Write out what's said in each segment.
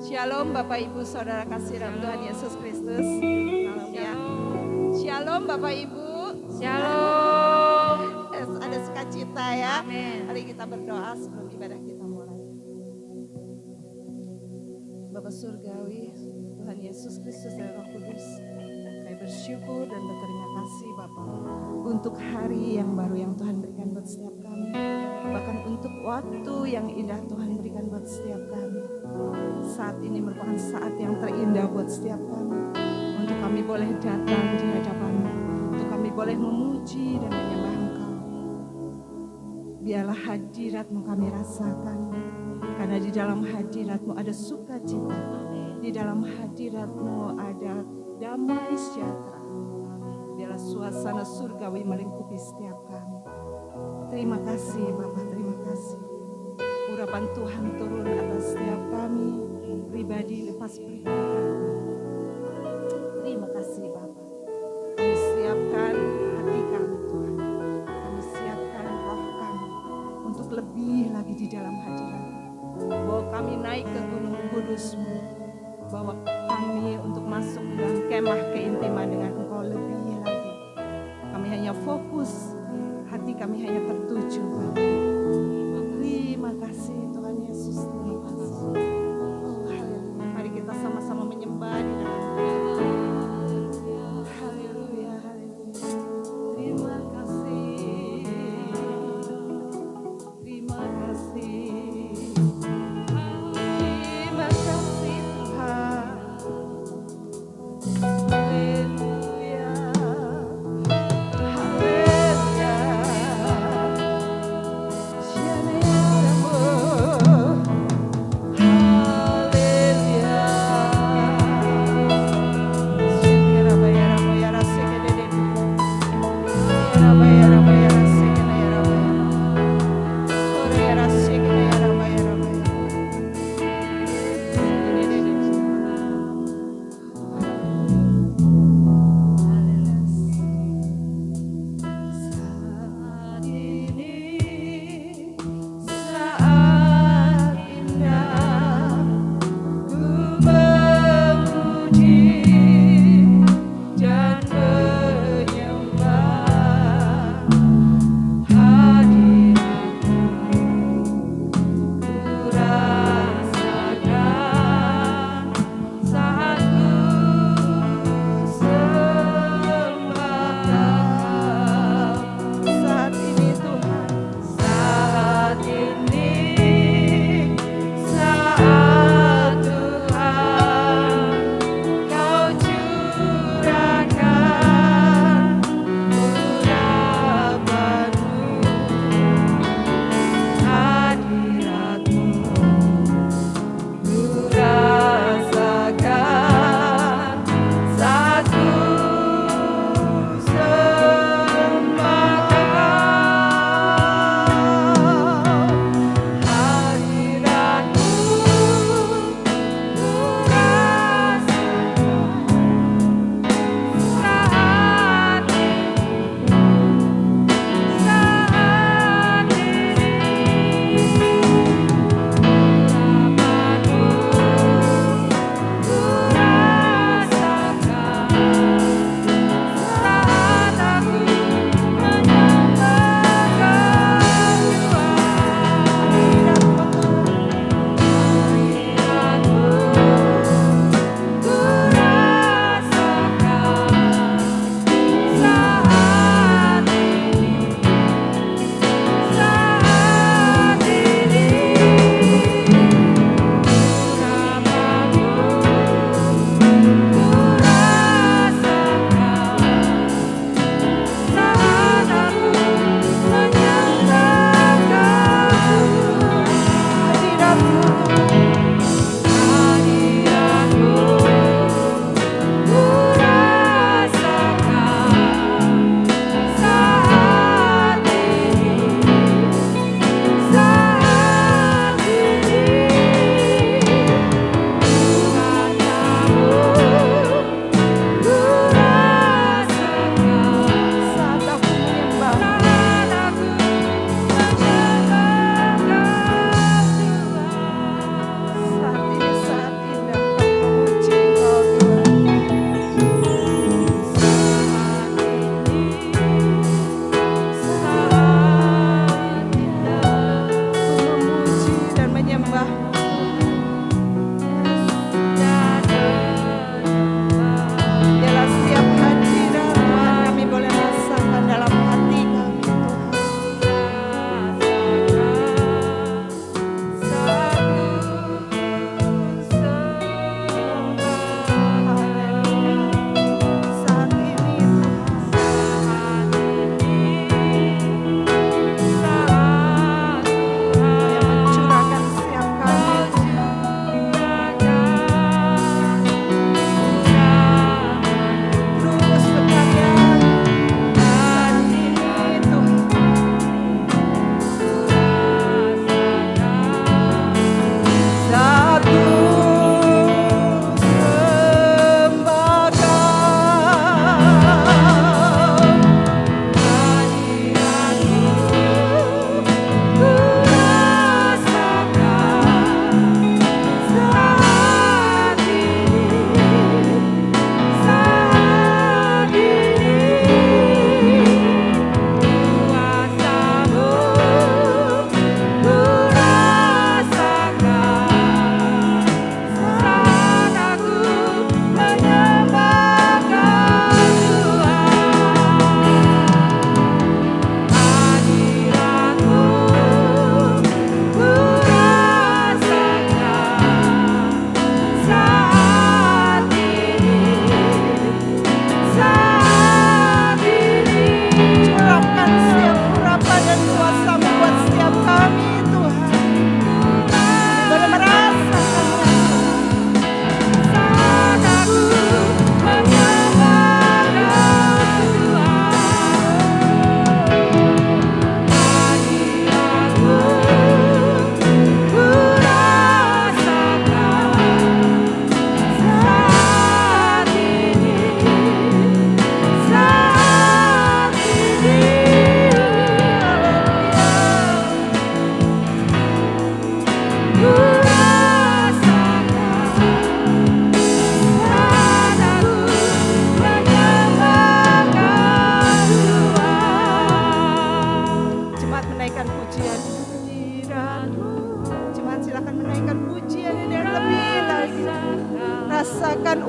Shalom Bapak Ibu Saudara kasih dalam Tuhan Yesus Kristus. Salam ya. Shalom Bapak Ibu. Shalom. Ada sukacita ya. Amin. Mari kita berdoa sebelum ibadah kita mulai. Bapak Surgawi, Tuhan Yesus Kristus dan Roh Kudus, kami bersyukur dan berterima kasih Bapak untuk hari yang baru yang Tuhan berikan buat setiap kami. Bahkan untuk waktu yang indah Tuhan berikan buat setiap kami. Saat ini merupakan saat yang terindah buat setiap kami. Untuk kami boleh datang di hadapan-Mu. Untuk kami boleh memuji dan menyembah Engkau. Biarlah hadirat-Mu kami rasakan. Karena di dalam hadirat-Mu ada sukacita. Di dalam hadirat-Mu ada damai sejahtera. Biarlah suasana surgawi melingkupi setiap kami. Terima kasih Bapak, terima kasih. Urapan Tuhan turun atas setiap kami, pribadi lepas pribadi. Terima kasih Bapak. Kami siapkan hati kami Tuhan. Kami siapkan roh kami untuk lebih lagi di dalam hadirat. Bawa kami naik ke gunung kudus-Mu. Bawa kami untuk masuk dalam kemah keintiman dengan Engkau lebih lagi. Kami hanya fokus, hati kami hanya tertuju Bapak. Terima kasih Tuhan Yesus, terima kasih. Oh, haleluya. Mari kita sama-sama menyembah di dalam haleluya, haleluya. Terima kasih. Terima kasih. Terima kasih Tuhan. Haleluya. Haleluya.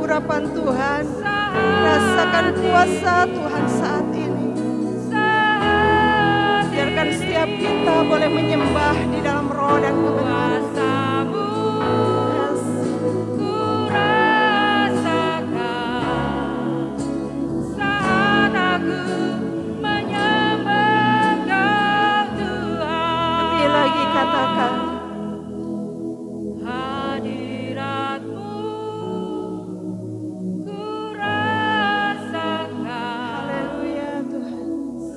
urapan Tuhan. Rasakan kuasa Tuhan saat ini. Biarkan setiap kita boleh menyembah di dalam roh dan kebenaran. Yes. Lebih lagi katakan. Haleluya Tuhan.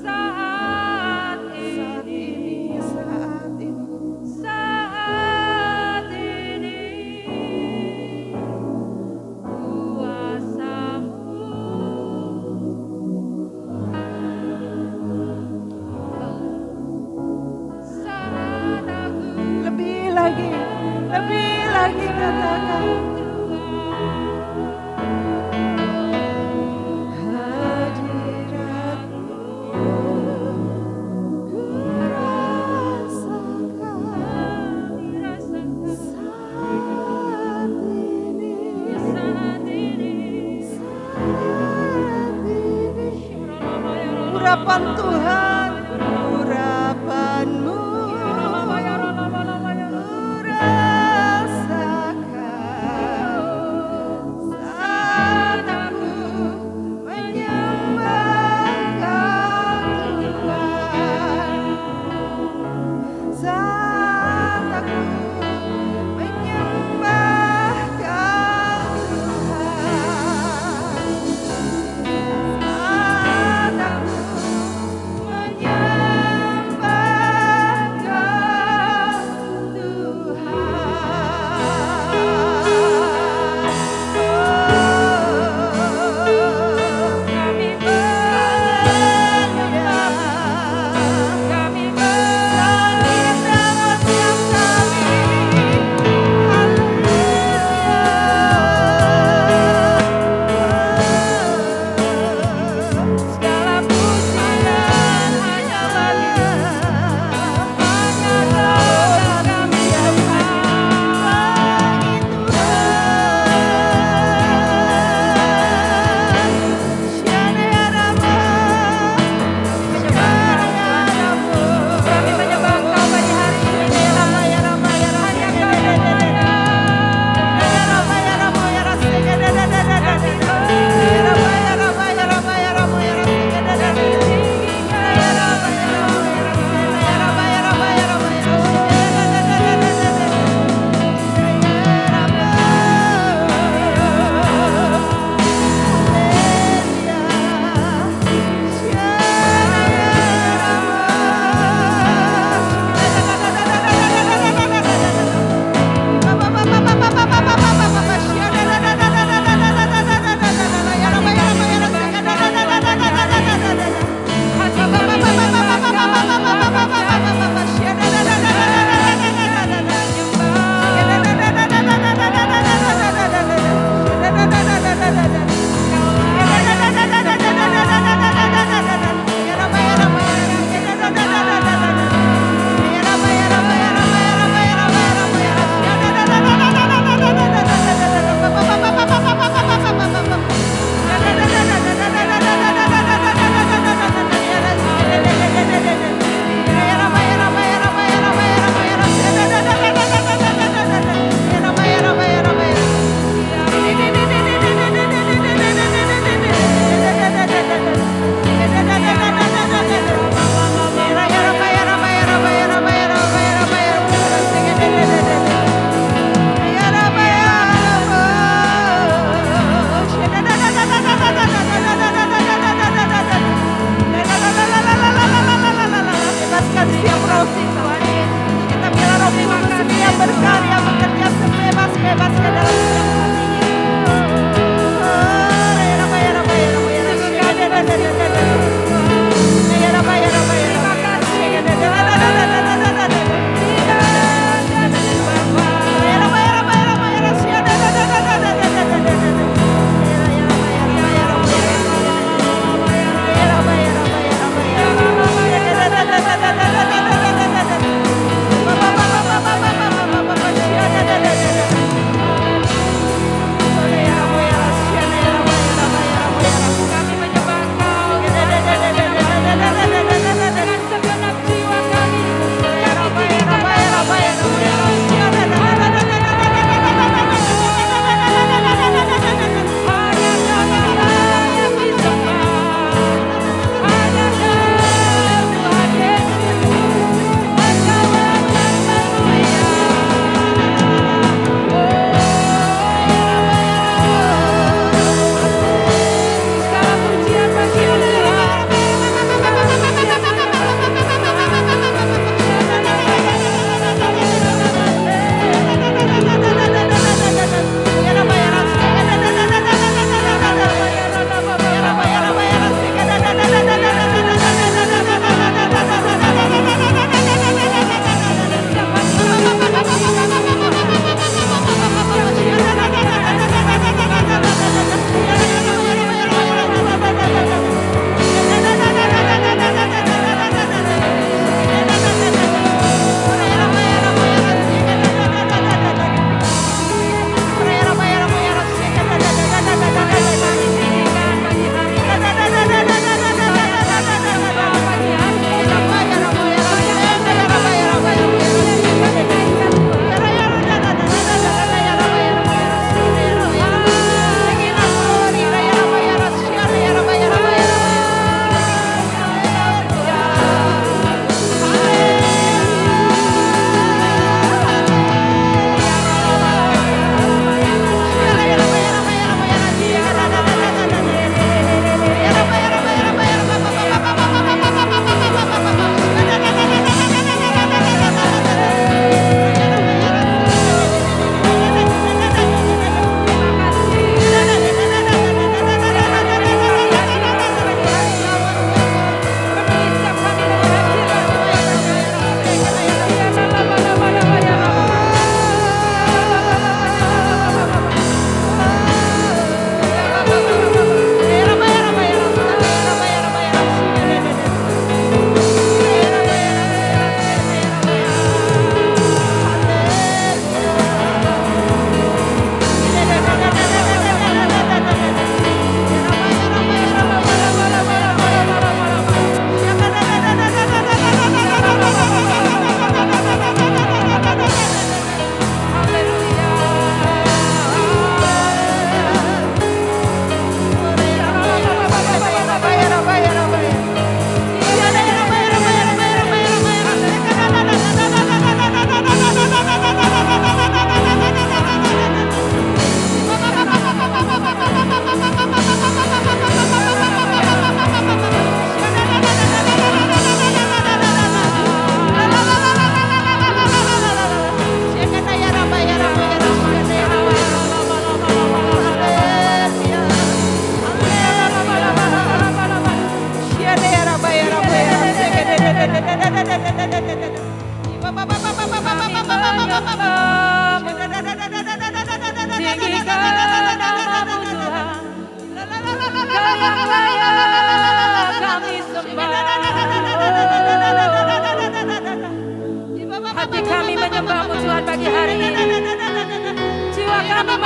Saat ini. Lebih lagi katakan. Hadirat-Mu ku rasakan saat ini. Urapan Tuhan, urapan-Mu.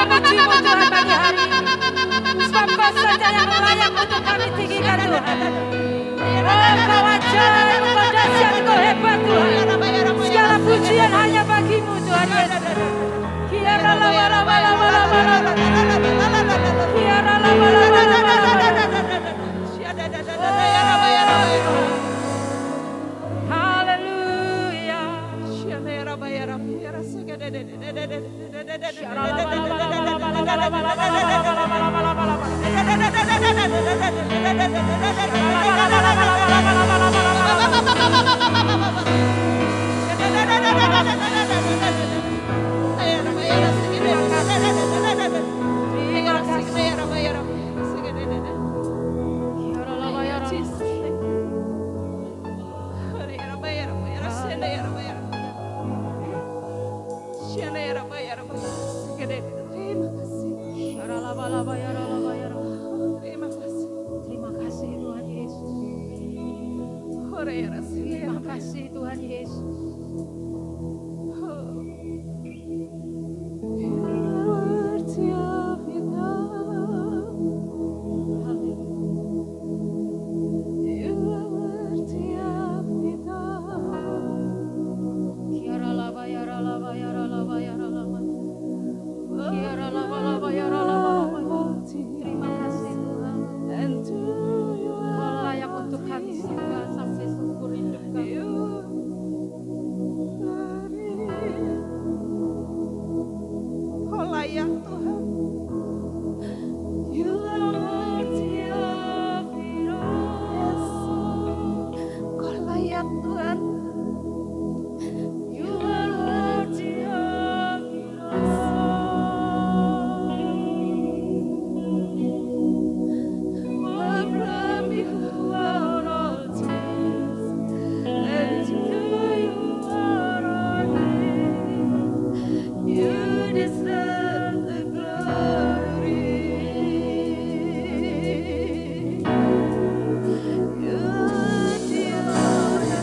memuji-Mu Tuhan pagi hari ini. Sebab Kau saja yang layak untuk kami tinggikan Tuhan. Oh, Kau ajaib, Kau dahsyat, Kau hebat Tuhan. Segala pujian hanya bagi-Mu Tuhan Yesus. Terima kasih Tuhan Yesus. Terima kasih Tuhan Yesus. Terima kasih Tuhan. Kau layak untuk kami sembah sampai seumur hidup kami. Kau layak Tuhan. You are worthy of it all. Kau layak Tuhan. You are worthy of it all. Oh, from you are all things, and to you are all things. You deserve the glory. You deserve the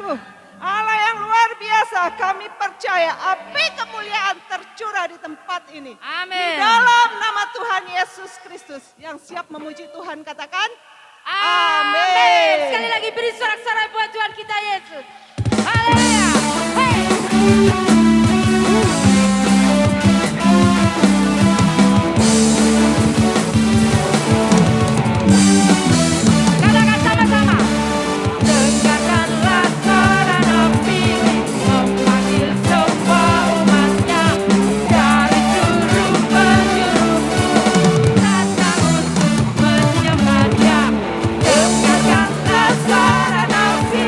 Sungguh Allah yang luar biasa, kami percaya api kemuliaan tercurah di tempat ini. Amin. Di dalam nama Tuhan Yesus Kristus. Yang siap memuji Tuhan katakan Amin. Sekali lagi beri sorak-sorai buat Tuhan kita Yesus. Haleluya. Hey. Katakan sama-sama. Dengarkanlah suara nabi memanggil semua umatnya dari seluruh penjuru. Datang untuk menyembah Dia. Dengarkanlah suara nabi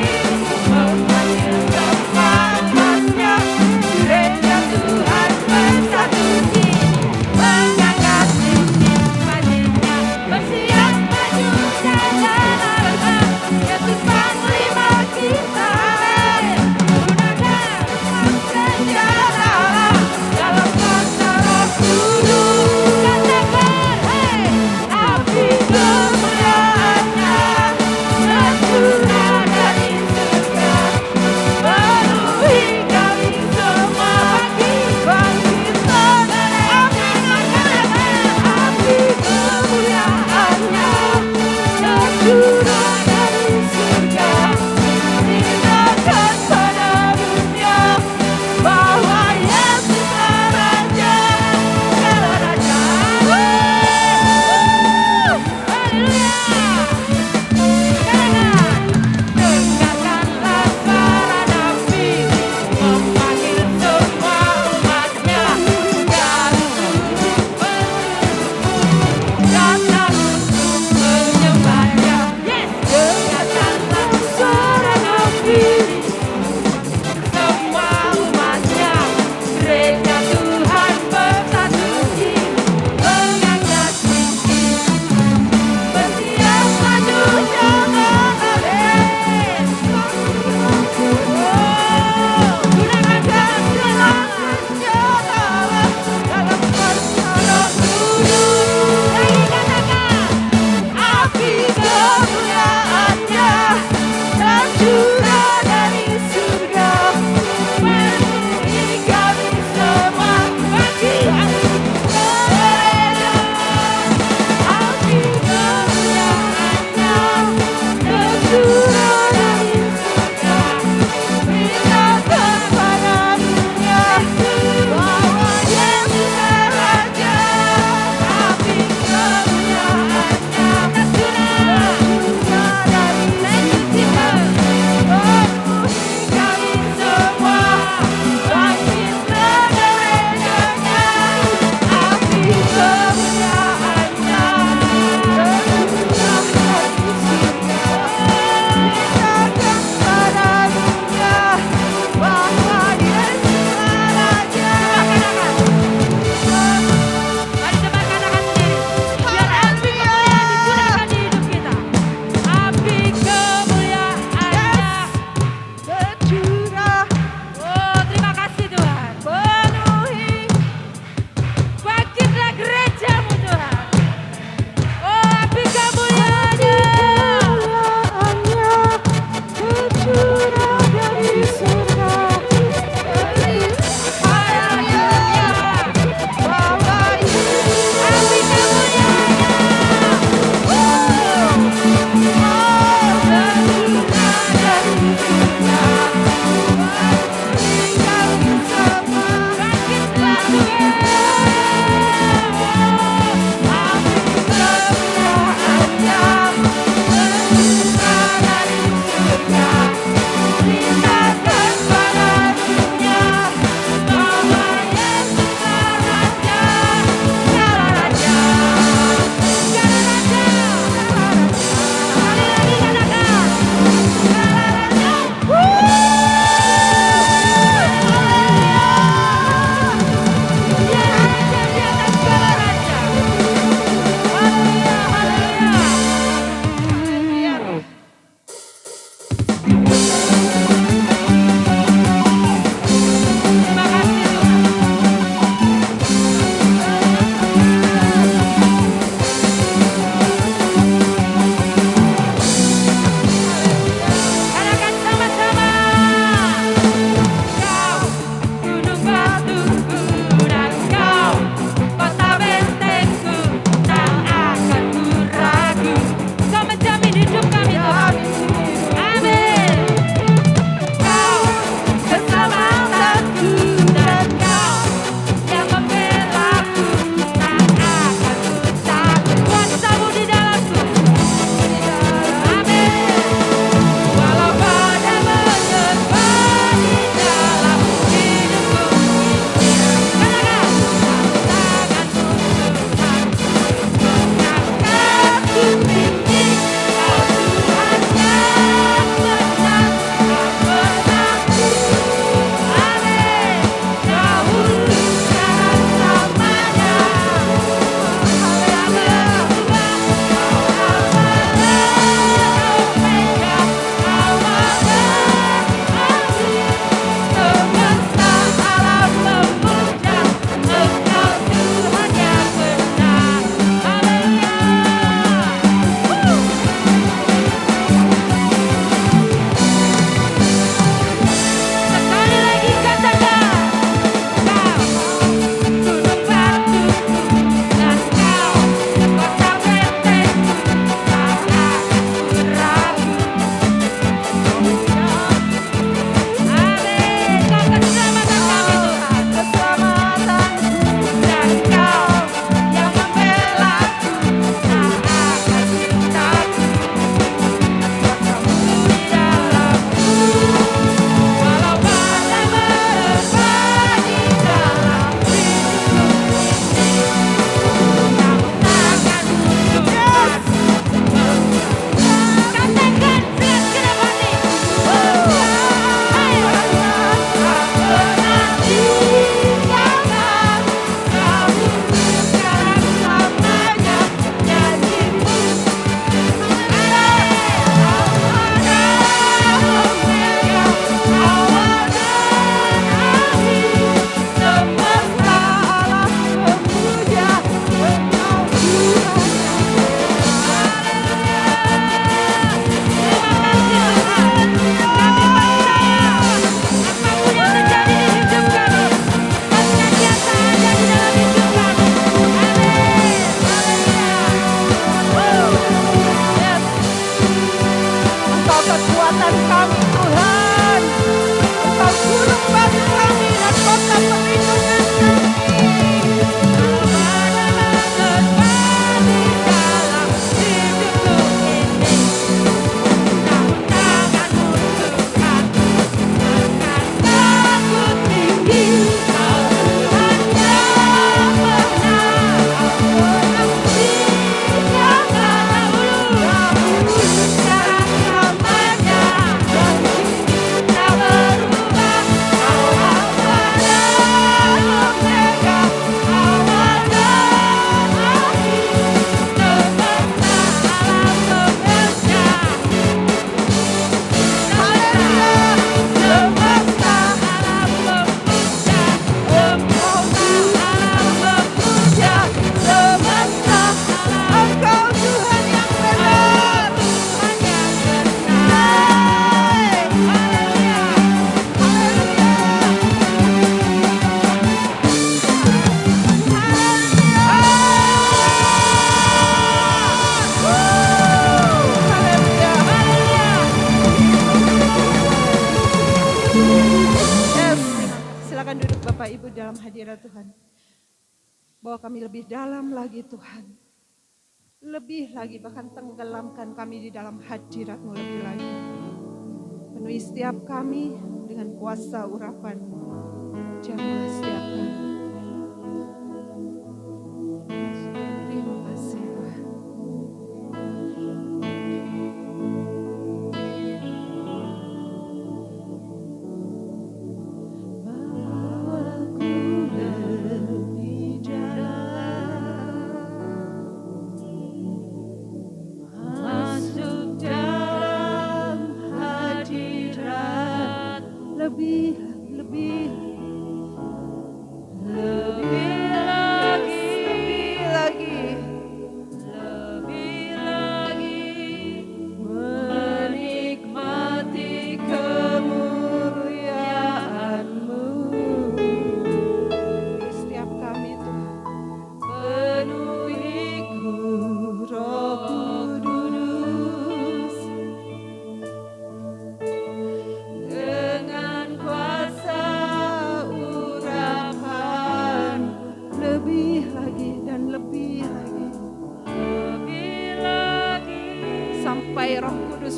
Yes, silakan duduk Bapak Ibu dalam hadirat Tuhan. Bawa kami lebih dalam lagi Tuhan. Lebih lagi, bahkan tenggelamkan kami di dalam hadirat-Mu lebih lagi. Penuhi setiap kami dengan kuasa urapan-Mu. Jamah setiap kami. Terima kasih Tuhan.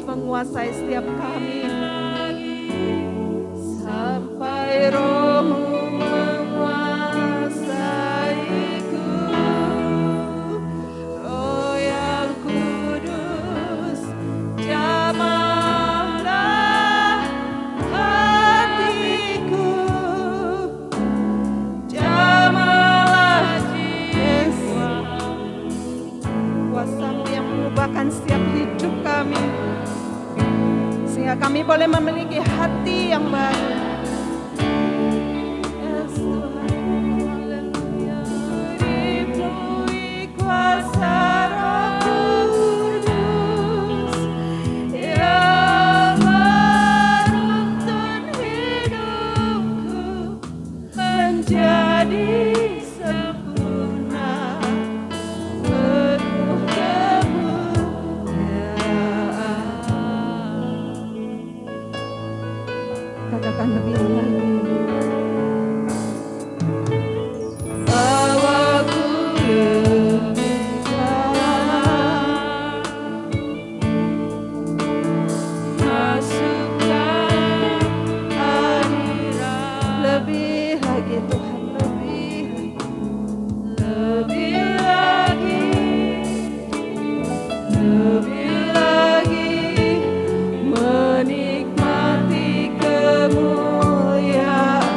Menguasai setiap kami sampai Roh-Mu menguasaiku. Roh yang kudus, jamahlah hatiku, jamahlah jiwa. Kuasa-Mu yang mengubahkan setiap hidup kami, sehingga kami boleh memiliki hati yang baru. Yes, Tuhan. Haleluya. Dipenuhi kuasa Roh Kudus yang menuntun hidupku menjadi sempurna, penuh katakan lebih lagi. Bawaku lebih dalam, masuk dalam hadirat. Lebih lagi Tuhan, lebih lagi, lebih lagi menikmati kemuliaan.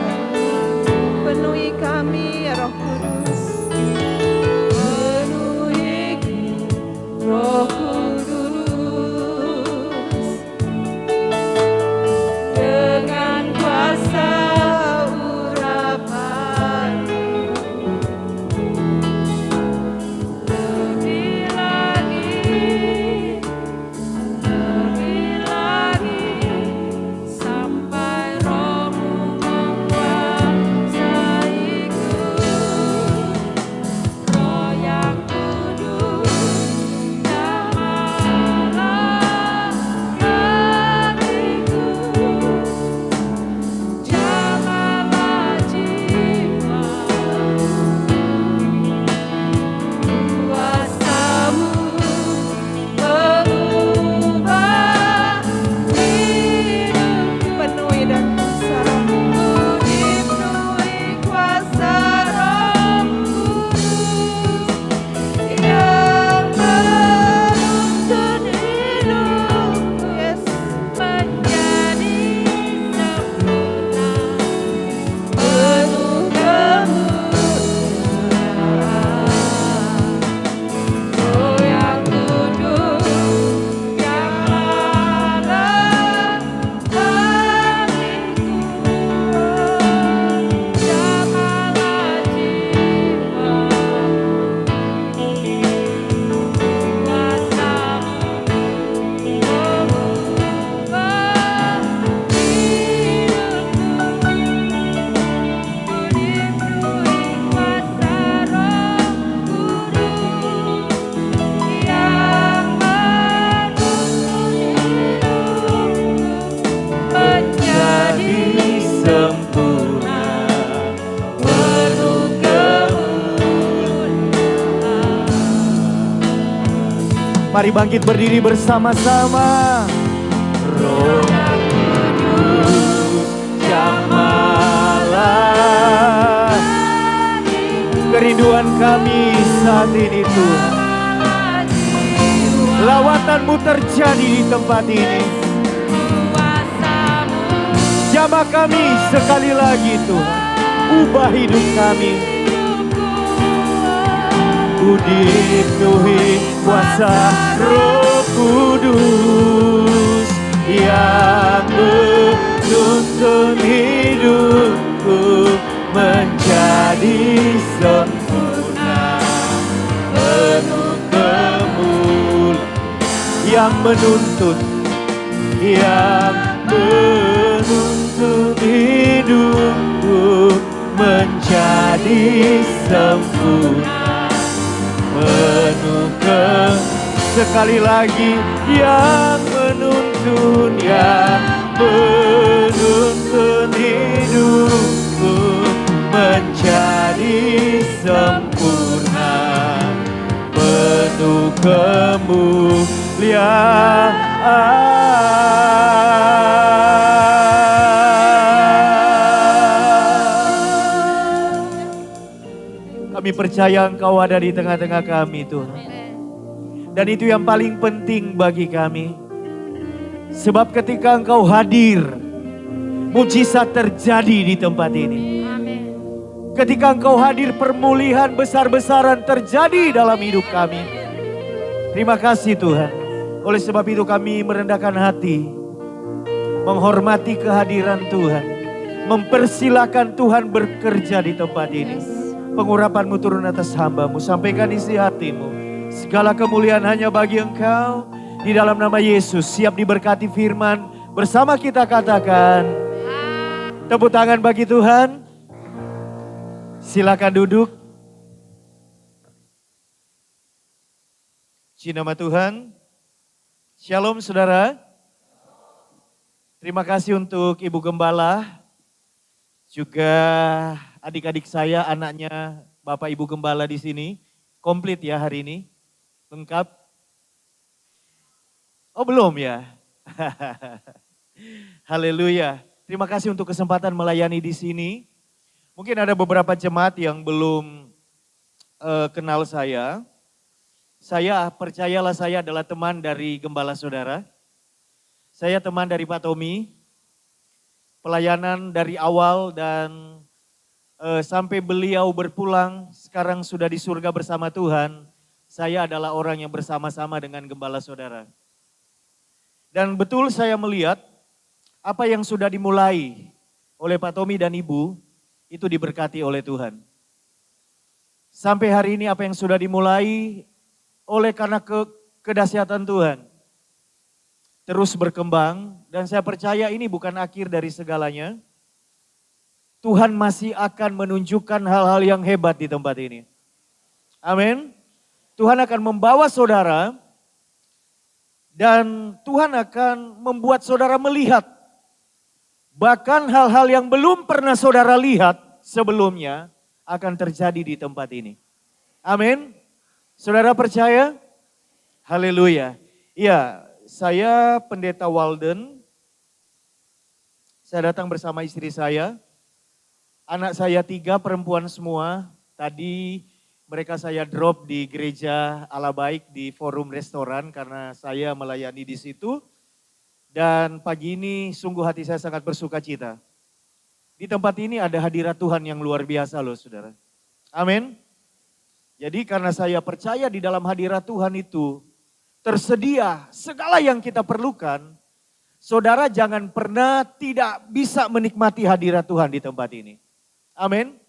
Mari bangkit berdiri bersama-sama. Roh Kudus jamahlah kerinduan kami saat ini Tuhan. Lawatanmu terjadi di tempat ini. Jamah kami sekali lagi Tuhan. Ubah hidup kami. Dipenuhi kuasa Roh Kudus yang menuntun hidupku menjadi sempurna, penuh kemuliaan. Yang menuntun hidupku menjadi sempurna, penuh sekali lagi yang menuntun hidupku menjadi sempurna, penuh kemuliaan. Kami percaya Engkau ada di tengah-tengah kami Tuhan. Dan itu yang paling penting bagi kami. Sebab ketika Engkau hadir, mujizat terjadi di tempat ini. Ketika Engkau hadir, permulihan besar-besaran terjadi dalam hidup kami. Terima kasih Tuhan. Oleh sebab itu kami merendahkan hati, menghormati kehadiran Tuhan, mempersilakan Tuhan bekerja di tempat ini. Pengurapan-Mu turun atas hamba-Mu, sampaikan isi hati-Mu. Segala kemuliaan hanya bagi Engkau. Di dalam nama Yesus, siap diberkati firman. Bersama kita katakan, tepuk tangan bagi Tuhan. Silakan duduk. Puji nama Tuhan. Shalom saudara. Terima kasih untuk Ibu Gembala. Juga adik-adik saya, anaknya Bapak Ibu Gembala di sini. Komplit ya hari ini. Lengkap. Oh belum ya? Haleluya. Terima kasih untuk kesempatan melayani di sini. Mungkin ada beberapa jemaat yang belum kenal saya. Saya percayalah saya adalah teman dari Gembala Saudara. Saya teman dari Pak Tommy. Pelayanan dari awal dan sampai beliau berpulang sekarang sudah di surga bersama Tuhan. Saya adalah orang yang bersama-sama dengan Gembala Saudara. Dan betul saya melihat apa yang sudah dimulai oleh Pak Tommy dan Ibu, itu diberkati oleh Tuhan. Sampai hari ini apa yang sudah dimulai oleh karena kedahsyatan Tuhan. Terus berkembang dan saya percaya ini bukan akhir dari segalanya. Tuhan masih akan menunjukkan hal-hal yang hebat di tempat ini. Amin. Tuhan akan membawa saudara dan Tuhan akan membuat saudara melihat bahkan hal-hal yang belum pernah saudara lihat sebelumnya akan terjadi di tempat ini. Amin. Saudara percaya? Haleluya. Iya, saya Pendeta Walden. Saya datang bersama istri saya. Anak saya 3 perempuan semua. Tadi mereka saya drop di gereja Allah Baik di Forum Restoran karena saya melayani di situ. Dan pagi ini sungguh hati saya sangat bersuka cita. Di tempat ini ada hadirat Tuhan yang luar biasa loh saudara. Amin. Jadi karena saya percaya di dalam hadirat Tuhan itu tersedia segala yang kita perlukan. Saudara jangan pernah tidak bisa menikmati hadirat Tuhan di tempat ini. Amin.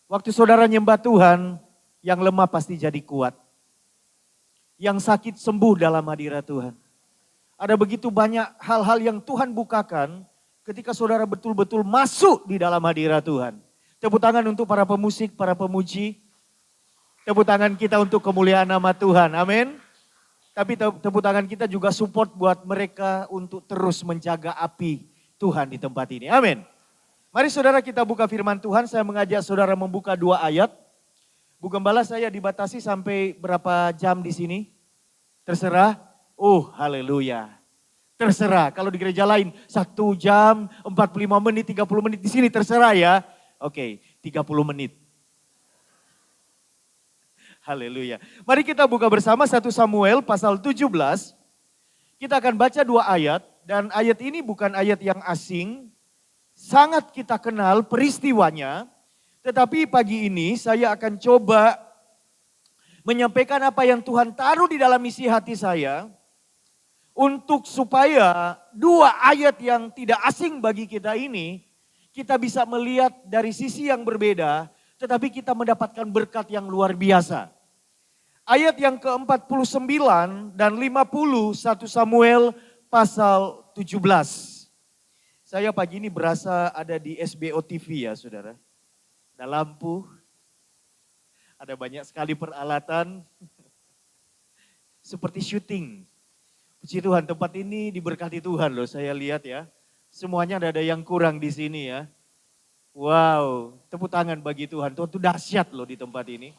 Waktu saudara nyembah Tuhan, yang lemah pasti jadi kuat. Yang sakit sembuh dalam hadirat Tuhan. Ada begitu banyak hal-hal yang Tuhan bukakan ketika saudara betul-betul masuk di dalam hadirat Tuhan. Tepuk tangan untuk para pemusik, para pemuji. Tepuk tangan kita untuk kemuliaan nama Tuhan. Amin. Tapi tepuk tangan kita juga support buat mereka untuk terus menjaga api Tuhan di tempat ini. Amin. Mari saudara kita buka firman Tuhan. Saya mengajak saudara membuka 2 ayat. Bu Gembala saya dibatasi sampai berapa jam di sini? Terserah? Oh haleluya. Terserah, kalau di gereja lain 1 jam, 45 menit, 30 menit, di sini terserah ya. Oke, 30 menit. Haleluya. Mari kita buka bersama 1 Samuel pasal 17. Kita akan baca 2 ayat, dan ayat ini bukan ayat yang asing. Sangat kita kenal peristiwanya, tetapi pagi ini saya akan coba menyampaikan apa yang Tuhan taruh di dalam isi hati saya, untuk supaya 2 ayat yang tidak asing bagi kita ini, kita bisa melihat dari sisi yang berbeda, tetapi kita mendapatkan berkat yang luar biasa. Ayat yang ke-49 dan 50 1 Samuel pasal 17. Saya pagi ini berasa ada di SBO TV ya saudara. Ada lampu, ada banyak sekali peralatan, seperti syuting. Puji Tuhan, tempat ini diberkati Tuhan loh, saya lihat ya. Semuanya ada yang kurang di sini ya. Wow, tepuk tangan bagi Tuhan. Tuhan itu dahsyat loh di tempat ini.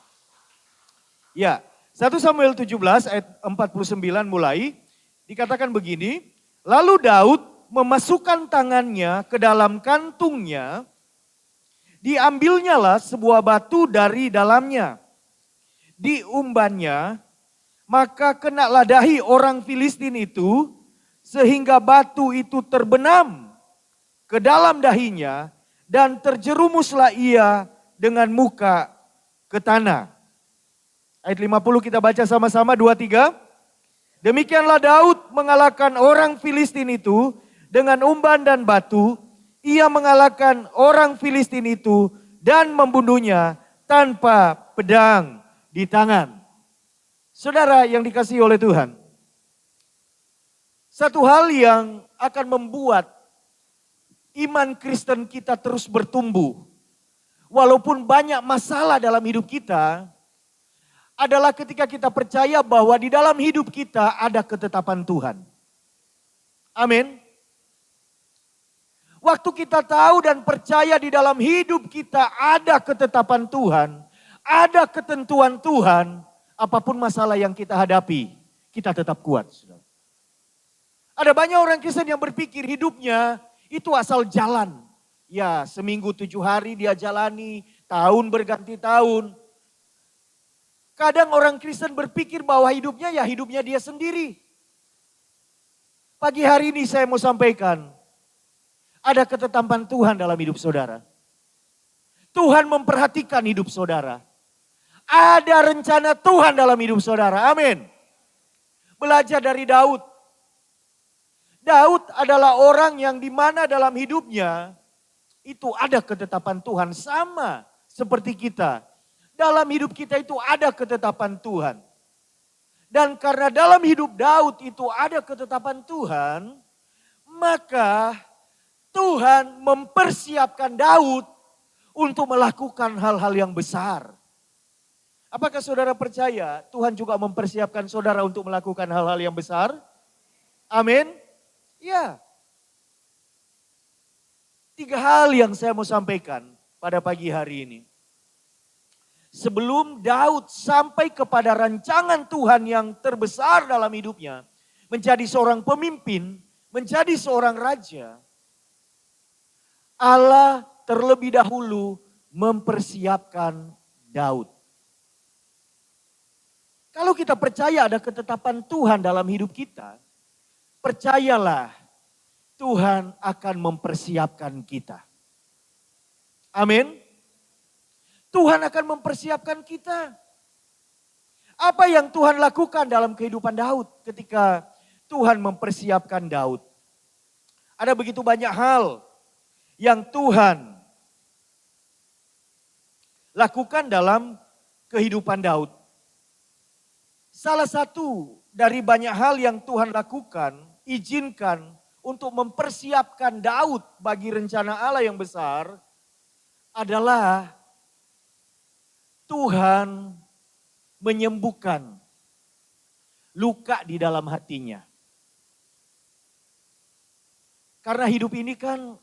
Ya, 1 Samuel 17 ayat 49 mulai, dikatakan begini. Lalu Daud memasukkan tangannya ke dalam kantungnya, diambilnyalah sebuah batu dari dalamnya. Diumbannya, maka kenalah dahi orang Filistin itu, sehingga batu itu terbenam ke dalam dahinya, dan terjerumuslah ia dengan muka ke tanah. Ayat 50 kita baca sama-sama, 2, 3. Demikianlah Daud mengalahkan orang Filistin itu dengan umban dan batu. Ia mengalahkan orang Filistin itu dan membunuhnya tanpa pedang di tangan. Saudara yang dikasihi oleh Tuhan, satu hal yang akan membuat iman Kristen kita terus bertumbuh, walaupun banyak masalah dalam hidup kita, adalah ketika kita percaya bahwa di dalam hidup kita ada ketetapan Tuhan. Amin. Waktu kita tahu dan percaya di dalam hidup kita ada ketetapan Tuhan, ada ketentuan Tuhan, apapun masalah yang kita hadapi, kita tetap kuat. Ada banyak orang Kristen yang berpikir hidupnya itu asal jalan. Ya, seminggu 7 hari dia jalani, tahun berganti tahun. Kadang orang Kristen berpikir bahwa hidupnya ya hidupnya dia sendiri. Pagi hari ini saya mau sampaikan, ada ketetapan Tuhan dalam hidup saudara. Tuhan memperhatikan hidup saudara. Ada rencana Tuhan dalam hidup saudara. Amin. Belajar dari Daud. Daud adalah orang yang dimana dalam hidupnya itu ada ketetapan Tuhan. Sama seperti kita. Dalam hidup kita itu ada ketetapan Tuhan. Dan karena dalam hidup Daud itu ada ketetapan Tuhan, maka Tuhan mempersiapkan Daud untuk melakukan hal-hal yang besar. Apakah saudara percaya Tuhan juga mempersiapkan saudara untuk melakukan hal-hal yang besar? Amin. Ya. 3 hal yang saya mau sampaikan pada pagi hari ini. Sebelum Daud sampai kepada rancangan Tuhan yang terbesar dalam hidupnya, menjadi seorang pemimpin, menjadi seorang raja, Allah terlebih dahulu mempersiapkan Daud. Kalau kita percaya ada ketetapan Tuhan dalam hidup kita, percayalah Tuhan akan mempersiapkan kita. Amin. Tuhan akan mempersiapkan kita. Apa yang Tuhan lakukan dalam kehidupan Daud ketika Tuhan mempersiapkan Daud? Ada begitu banyak hal yang Tuhan lakukan dalam kehidupan Daud. Salah satu dari banyak hal yang Tuhan lakukan, izinkan untuk mempersiapkan Daud bagi rencana Allah yang besar adalah Tuhan menyembuhkan luka di dalam hatinya. Karena hidup ini kan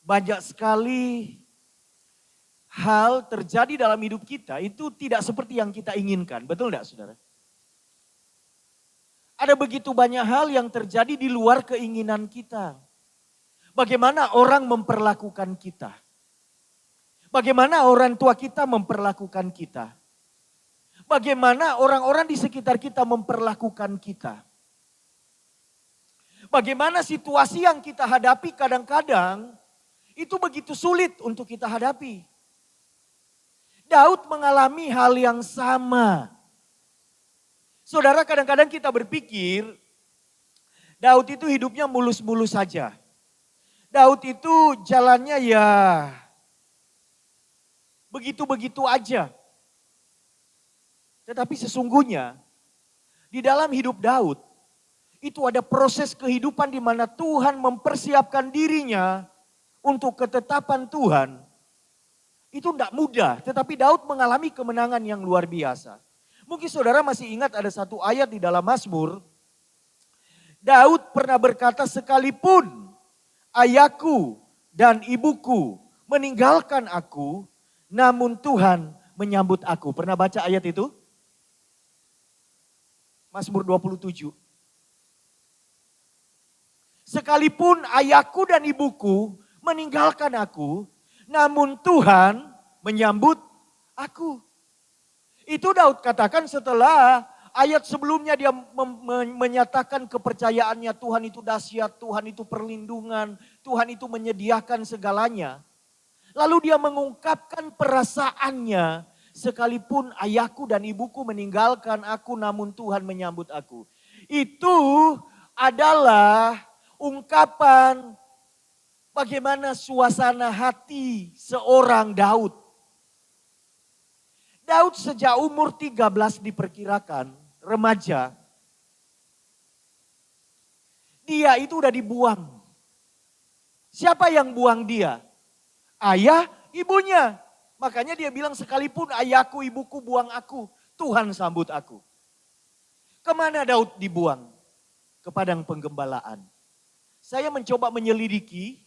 banyak sekali hal terjadi dalam hidup kita itu tidak seperti yang kita inginkan. Betul enggak saudara? Ada begitu banyak hal yang terjadi di luar keinginan kita. Bagaimana orang memperlakukan kita. Bagaimana orang tua kita memperlakukan kita. Bagaimana orang-orang di sekitar kita memperlakukan kita. Bagaimana situasi yang kita hadapi kadang-kadang itu begitu sulit untuk kita hadapi. Daud mengalami hal yang sama. Saudara, kadang-kadang kita berpikir Daud itu hidupnya mulus-mulus saja. Daud itu jalannya ya begitu-begitu aja. Tetapi sesungguhnya di dalam hidup Daud itu ada proses kehidupan di mana Tuhan mempersiapkan dirinya untuk ketetapan Tuhan. Itu tidak mudah, tetapi Daud mengalami kemenangan yang luar biasa. Mungkin saudara masih ingat ada satu ayat di dalam Mazmur. Daud pernah berkata, sekalipun ayahku dan ibuku meninggalkan aku, namun Tuhan menyambut aku. Pernah baca ayat itu? Mazmur 27. Sekalipun ayahku dan ibuku meninggalkan aku, namun Tuhan menyambut aku. Itu Daud katakan setelah ayat sebelumnya dia menyatakan kepercayaannya Tuhan itu dahsyat, Tuhan itu perlindungan, Tuhan itu menyediakan segalanya. Lalu dia mengungkapkan perasaannya, sekalipun ayahku dan ibuku meninggalkan aku namun Tuhan menyambut aku. Itu adalah ungkapan bagaimana suasana hati seorang Daud. Daud sejak umur 13 diperkirakan, remaja. Dia itu udah dibuang. Siapa yang buang dia? Ayah, ibunya. Makanya dia bilang sekalipun ayahku, ibuku buang aku, Tuhan sambut aku. Kemana Daud dibuang? Ke padang penggembalaan. Saya mencoba menyelidiki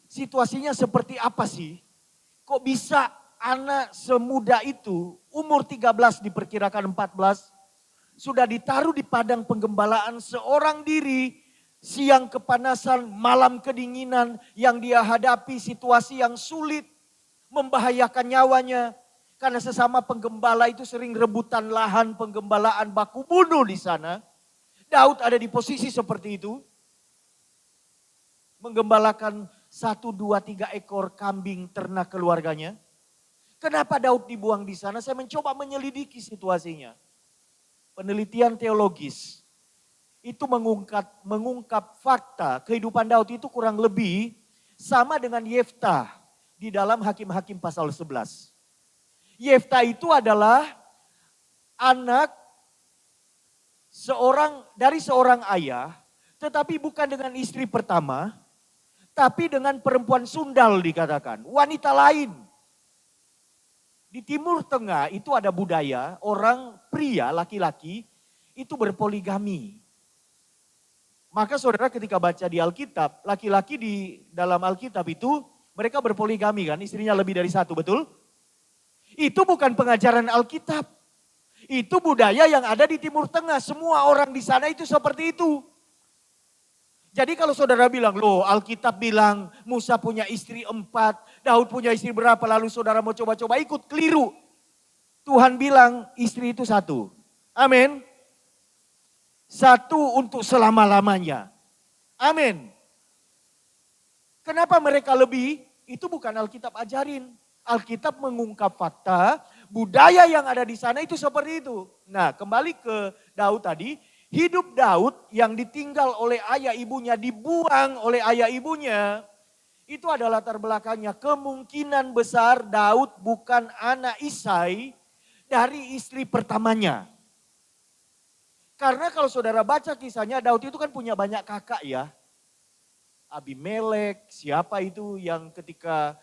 situasinya seperti apa sih? Kok bisa anak semuda itu, umur 13 diperkirakan 14, sudah ditaruh di padang penggembalaan seorang diri, siang kepanasan, malam kedinginan yang dia hadapi, situasi yang sulit, membahayakan nyawanya. Karena sesama penggembala itu sering rebutan lahan penggembalaan, baku bunuh di sana. Daud ada di posisi seperti itu. Menggembalakan 1, 2, 3 ekor kambing ternak keluarganya. Kenapa Daud dibuang di sana? Saya mencoba menyelidiki situasinya. Penelitian teologis itu mengungkap fakta kehidupan Daud itu kurang lebih sama dengan Yeftah di dalam Hakim-Hakim pasal 11. Yeftah itu adalah anak dari seorang ayah, tetapi bukan dengan istri pertama, tapi dengan perempuan sundal dikatakan, wanita lain. Di Timur Tengah itu ada budaya orang pria, laki-laki itu berpoligami. Maka saudara ketika baca di Alkitab, laki-laki di dalam Alkitab itu mereka berpoligami kan, istrinya lebih dari satu, betul? Itu bukan pengajaran Alkitab. Itu budaya yang ada di Timur Tengah, semua orang di sana itu seperti itu. Jadi kalau saudara bilang, loh Alkitab bilang Musa punya istri 4, Daud punya istri berapa, lalu saudara mau coba-coba ikut, keliru. Tuhan bilang istri itu 1. Amin. 1 untuk selama-lamanya. Amin. Kenapa mereka lebih? Itu bukan Alkitab ajarin. Alkitab mengungkap fakta, budaya yang ada di sana itu seperti itu. Nah kembali ke Daud tadi. Hidup Daud yang ditinggal oleh ayah ibunya, dibuang oleh ayah ibunya, itu adalah latar belakangnya. Kemungkinan besar Daud bukan anak Isai dari istri pertamanya. Karena kalau saudara baca kisahnya, Daud itu kan punya banyak kakak ya. Abimelek, siapa itu yang ketika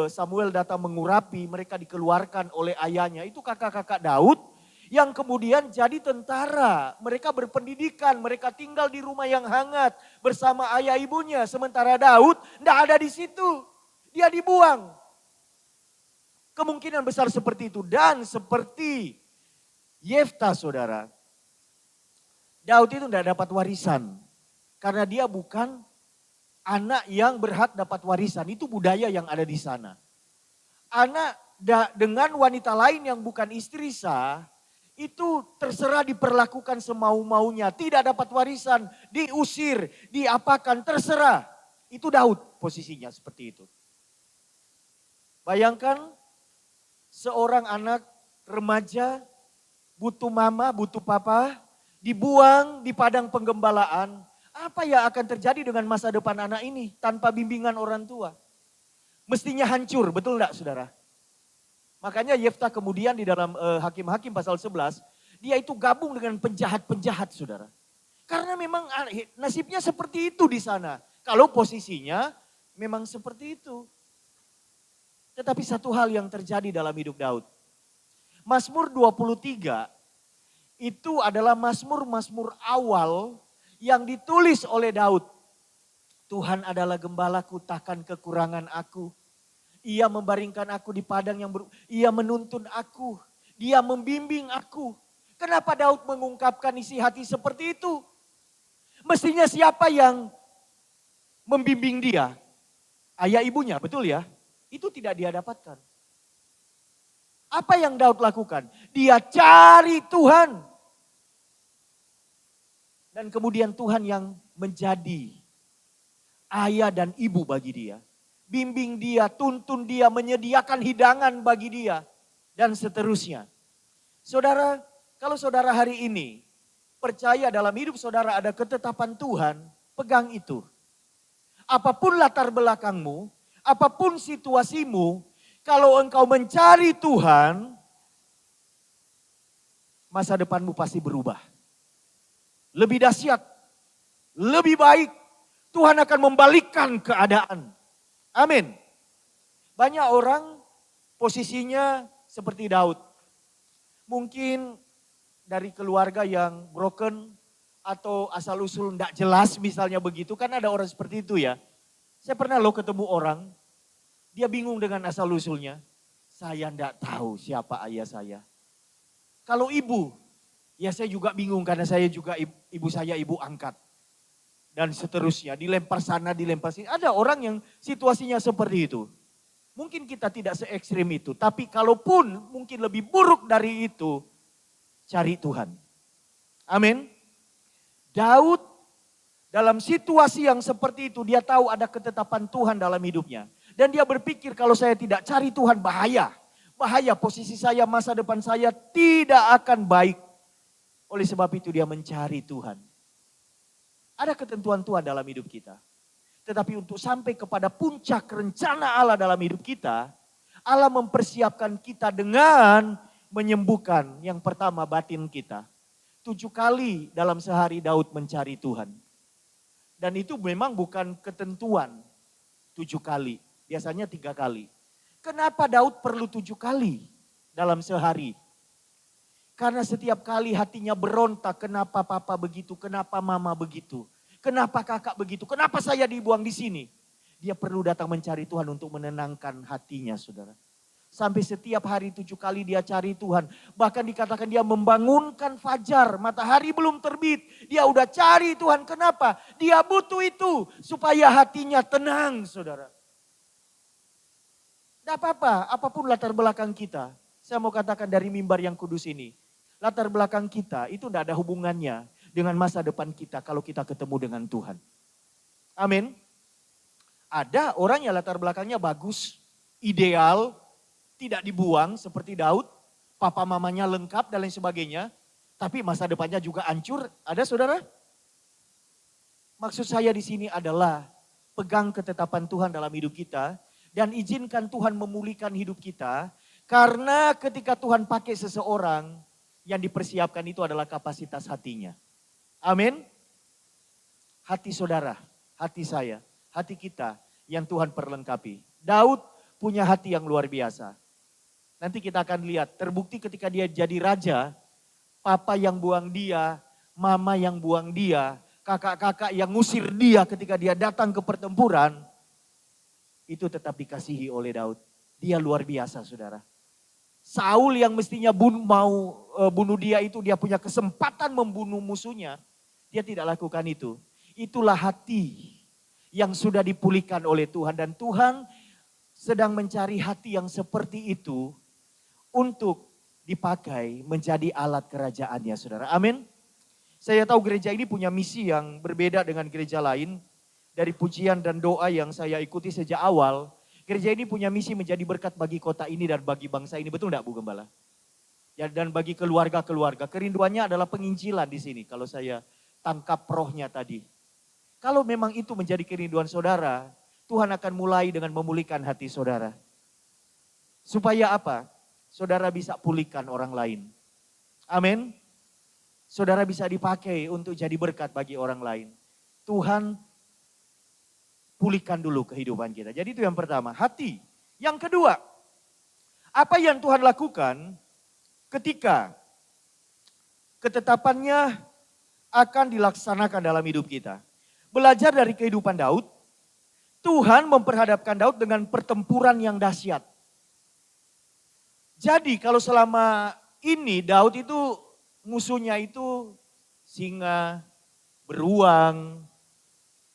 Samuel datang mengurapi, mereka dikeluarkan oleh ayahnya. Itu kakak-kakak Daud. Yang kemudian jadi tentara, mereka berpendidikan, mereka tinggal di rumah yang hangat bersama ayah ibunya. Sementara Daud tidak ada di situ, dia dibuang. Kemungkinan besar seperti itu dan seperti Yeftah saudara. Daud itu tidak dapat warisan. Karena dia bukan anak yang berhak dapat warisan. Itu budaya yang ada di sana. Anak dengan wanita lain yang bukan istri sah, itu terserah diperlakukan semau-maunya. Tidak dapat warisan, diusir, diapakan, terserah. Itu Daud posisinya seperti itu. Bayangkan seorang anak remaja butuh mama, butuh papa, dibuang di padang penggembalaan. Apa yang akan terjadi dengan masa depan anak ini tanpa bimbingan orang tua? Mestinya hancur, betul enggak saudara? Makanya Yefta kemudian di dalam Hakim-Hakim pasal 11, dia itu gabung dengan penjahat-penjahat saudara. Karena memang nasibnya seperti itu di sana. Kalau posisinya memang seperti itu. Tetapi satu hal yang terjadi dalam hidup Daud. Mazmur 23 itu adalah mazmur-mazmur awal yang ditulis oleh Daud. Tuhan adalah gembalaku, takkan kekurangan aku. Ia membaringkan aku di padang yang ia menuntun aku. Dia membimbing aku. Kenapa Daud mengungkapkan isi hati seperti itu? Mestinya siapa yang membimbing dia? Ayah ibunya, betul ya? Itu tidak dia dapatkan. Apa yang Daud lakukan? Dia cari Tuhan. Dan kemudian Tuhan yang menjadi ayah dan ibu bagi dia. Bimbing dia, tuntun dia, menyediakan hidangan bagi dia. Dan seterusnya. Saudara, kalau saudara hari ini percaya dalam hidup saudara ada ketetapan Tuhan, pegang itu. Apapun latar belakangmu, apapun situasimu, kalau engkau mencari Tuhan, masa depanmu pasti berubah. Lebih dahsyat, lebih baik. Tuhan akan membalikkan keadaan. Amin. Banyak orang posisinya seperti Daud. Mungkin dari keluarga yang broken atau asal usul tidak jelas misalnya begitu. Kan ada orang seperti itu ya. Saya pernah loh ketemu orang, dia bingung dengan asal usulnya. Saya tidak tahu siapa ayah saya. Kalau ibu, ya saya juga bingung karena saya juga ibu saya ibu angkat. Dan seterusnya, dilempar sana, dilempar sini. Ada orang yang situasinya seperti itu. Mungkin kita tidak se-ekstrim itu, tapi kalaupun mungkin lebih buruk dari itu, cari Tuhan. Amin. Daud dalam situasi yang seperti itu, dia tahu ada ketetapan Tuhan dalam hidupnya. Dan dia berpikir kalau saya tidak cari Tuhan bahaya. Bahaya, posisi saya, masa depan saya tidak akan baik. Oleh sebab itu dia mencari Tuhan. Ada ketentuan Tuhan dalam hidup kita. Tetapi untuk sampai kepada puncak rencana Allah dalam hidup kita, Allah mempersiapkan kita dengan menyembuhkan yang pertama batin kita. 7 kali dalam sehari Daud mencari Tuhan. Dan itu memang bukan ketentuan 7 kali, biasanya 3 kali. Kenapa Daud perlu 7 kali dalam sehari? Karena setiap kali hatinya berontak, kenapa papa begitu, kenapa mama begitu, kenapa kakak begitu, kenapa saya dibuang di sini. Dia perlu datang mencari Tuhan untuk menenangkan hatinya saudara. Sampai setiap hari 7 kali dia cari Tuhan. Bahkan dikatakan dia membangunkan fajar, matahari belum terbit. Dia udah cari Tuhan, kenapa? Dia butuh itu supaya hatinya tenang saudara. Tidak apa-apa, apapun latar belakang kita. Saya mau katakan dari mimbar yang kudus ini. Latar belakang kita itu tidak ada hubungannya dengan masa depan kita kalau kita ketemu dengan Tuhan. Amin. Ada orang yang latar belakangnya bagus, ideal, tidak dibuang seperti Daud. Papa mamanya lengkap dan lain sebagainya. Tapi masa depannya juga hancur. Ada saudara? Maksud saya di sini adalah pegang ketetapan Tuhan dalam hidup kita. Dan izinkan Tuhan memulihkan hidup kita. Karena ketika Tuhan pakai seseorang, yang dipersiapkan itu adalah kapasitas hatinya. Amin. Hati saudara, hati saya, hati kita yang Tuhan perlengkapi. Daud punya hati yang luar biasa. Nanti kita akan lihat, terbukti ketika dia jadi raja, papa yang buang dia, mama yang buang dia, kakak-kakak yang ngusir dia ketika dia datang ke pertempuran, itu tetap dikasihi oleh Daud. Dia luar biasa saudara. Saul yang mestinya mau bunuh dia itu, dia punya kesempatan membunuh musuhnya. Dia tidak lakukan itu. Itulah hati yang sudah dipulihkan oleh Tuhan. Dan Tuhan sedang mencari hati yang seperti itu untuk dipakai menjadi alat kerajaannya, saudara. Amin. Saya tahu gereja ini punya misi yang berbeda dengan gereja lain. Dari pujian dan doa yang saya ikuti sejak awal, gereja ini punya misi menjadi berkat bagi kota ini dan bagi bangsa ini. Betul enggak, Bu Gembala? Ya, dan bagi keluarga-keluarga. Kerinduannya adalah penginjilan di sini, kalau saya tangkap rohnya tadi. Kalau memang itu menjadi kerinduan saudara, Tuhan akan mulai dengan memulihkan hati saudara. Supaya apa? Saudara bisa pulihkan orang lain. Amin. Saudara bisa dipakai untuk jadi berkat bagi orang lain. Tuhan pulihkan dulu kehidupan kita. Jadi itu yang pertama, hati. Yang kedua, apa yang Tuhan lakukan ketika ketetapannya akan dilaksanakan dalam hidup kita. Belajar dari kehidupan Daud, Tuhan memperhadapkan Daud dengan pertempuran yang dahsyat. Jadi kalau selama ini Daud itu musuhnya itu singa, beruang,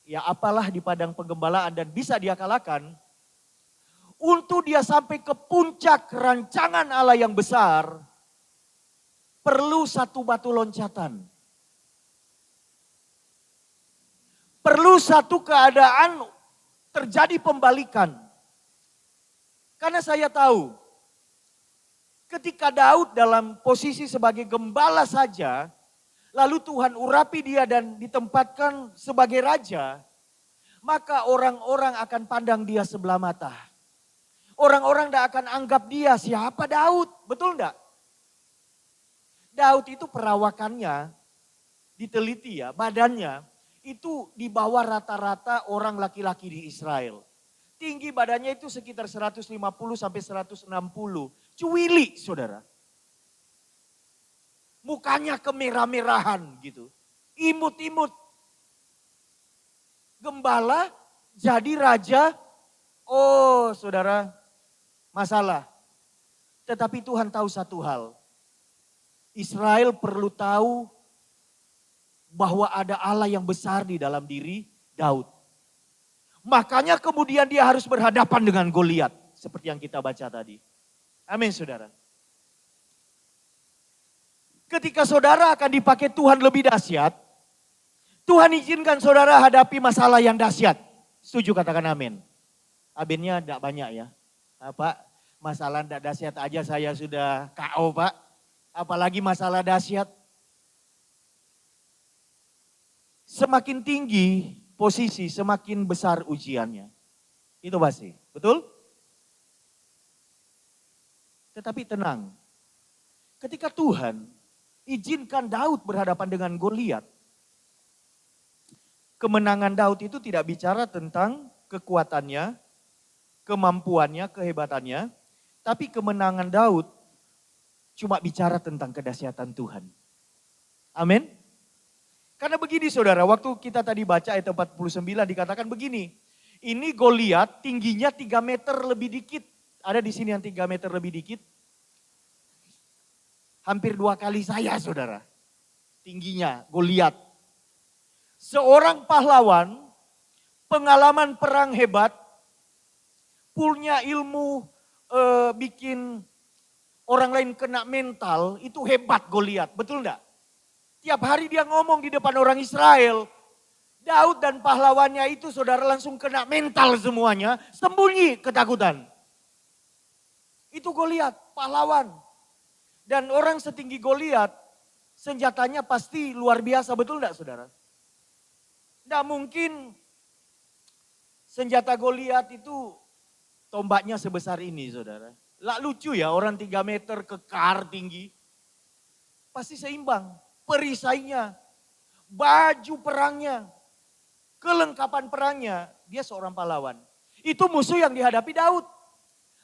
ya apalah di padang penggembalaan dan bisa dia kalahkan. Untuk dia sampai ke puncak rancangan Allah yang besar, perlu satu batu loncatan. Perlu satu keadaan terjadi pembalikan. Karena saya tahu, ketika Daud dalam posisi sebagai gembala saja, lalu Tuhan urapi dia dan ditempatkan sebagai raja, maka orang-orang akan pandang dia sebelah mata. Orang-orang tidak akan anggap dia siapa Daud, betul enggak? Daud itu perawakannya, diteliti ya, badannya itu di bawah rata-rata orang laki-laki di Israel. Tinggi badannya itu sekitar 150 sampai 160. Cuwili, saudara. Mukanya kemerah-merahan gitu. Imut-imut. Gembala jadi raja. Oh, saudara, masalah. Tetapi Tuhan tahu satu hal. Israel perlu tahu bahwa ada Allah yang besar di dalam diri Daud. Makanya kemudian dia harus berhadapan dengan Goliat. Seperti yang kita baca tadi. Amin, saudara. Ketika saudara akan dipakai Tuhan lebih dahsyat, Tuhan izinkan saudara hadapi masalah yang dahsyat. Setuju, katakan amin. Aminnya tidak banyak ya. Pak, masalah tidak dahsyat aja saya sudah KO, Pak. Apalagi masalah dahsyat. Semakin tinggi posisi, semakin besar ujiannya. Itu pasti, betul? Tetapi tenang, ketika Tuhan izinkan Daud berhadapan dengan Goliat, kemenangan Daud itu tidak bicara tentang kekuatannya, kemampuannya, kehebatannya, tapi kemenangan Daud cuma bicara tentang kedahsyatan Tuhan. Amin. Karena begini saudara, waktu kita tadi baca ayat 49 dikatakan begini. Ini Goliat tingginya 3 meter lebih dikit. Ada di sini yang 3 meter lebih dikit. Hampir 2 kali saya saudara. Tingginya Goliat. Seorang pahlawan, pengalaman perang hebat, punya ilmu bikin orang lain kena mental, itu hebat Goliat, betul enggak? Tiap hari dia ngomong di depan orang Israel. Daud dan pahlawannya itu saudara langsung kena mental semuanya. Sembunyi ketakutan. Itu Goliat, pahlawan. Dan orang setinggi Goliat, senjatanya pasti luar biasa, betul enggak saudara? Enggak mungkin senjata Goliat itu tombaknya sebesar ini saudara. Lah lucu ya orang 3 meter kekar tinggi. Pasti seimbang. Perisainya, baju perangnya, kelengkapan perangnya, dia seorang pahlawan. Itu musuh yang dihadapi Daud.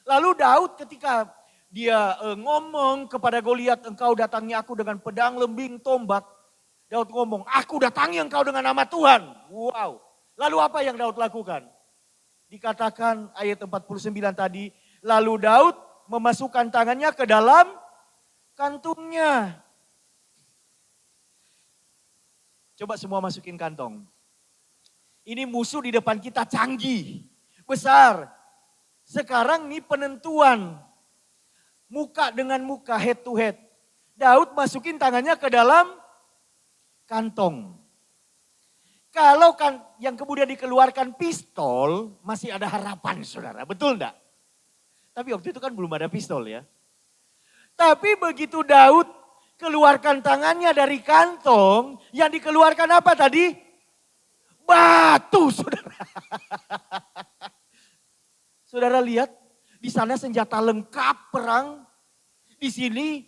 Lalu Daud ketika dia ngomong kepada Goliat, engkau datangi aku dengan pedang, lembing, tombak. Daud ngomong, aku datangi engkau dengan nama Tuhan. Wow. Lalu apa yang Daud lakukan? Dikatakan ayat 49 tadi, lalu Daud memasukkan tangannya ke dalam kantungnya. Coba semua masukin kantong. Ini musuh di depan kita canggih, besar. Sekarang nih penentuan. Muka dengan muka, head to head. Daud masukin tangannya ke dalam kantong. Kalau kan yang kemudian dikeluarkan pistol, masih ada harapan saudara, betul enggak? Tapi waktu itu kan belum ada pistol ya. Tapi begitu Daud keluarkan tangannya dari kantong, yang dikeluarkan apa tadi? Batu saudara. Saudara lihat, di sana senjata lengkap perang, di sini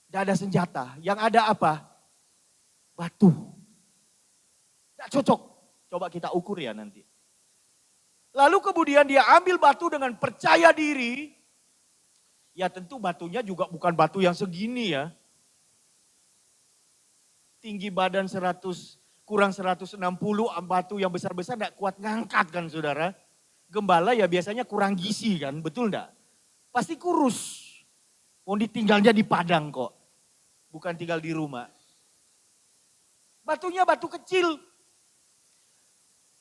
tidak ada senjata. Yang ada apa? Batu. Tidak cocok. Coba kita ukur ya nanti. Lalu kemudian dia ambil batu dengan percaya diri. Ya tentu batunya juga bukan batu yang segini ya. Tinggi badan 100, kurang 160, batu yang besar-besar tidak kuat ngangkat kan saudara. Gembala ya biasanya kurang gizi kan, betul enggak? Pasti kurus. Mau ditinggalnya di padang kok. Bukan tinggal di rumah. Batunya batu kecil.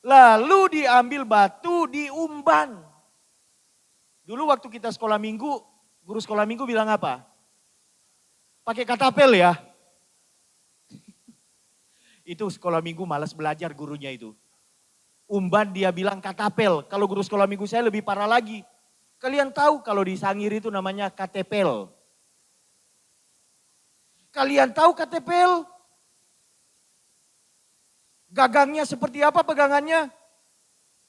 Lalu diambil batu diumban. Dulu waktu kita sekolah minggu, guru sekolah minggu bilang apa? Pakai katapel ya. Itu sekolah minggu malas belajar gurunya itu. Umban dia bilang katapel. Kalau guru sekolah minggu saya lebih parah lagi. Kalian tahu kalau di Sangir itu namanya katepel. Kalian tahu katepel? Gagangnya seperti apa pegangannya?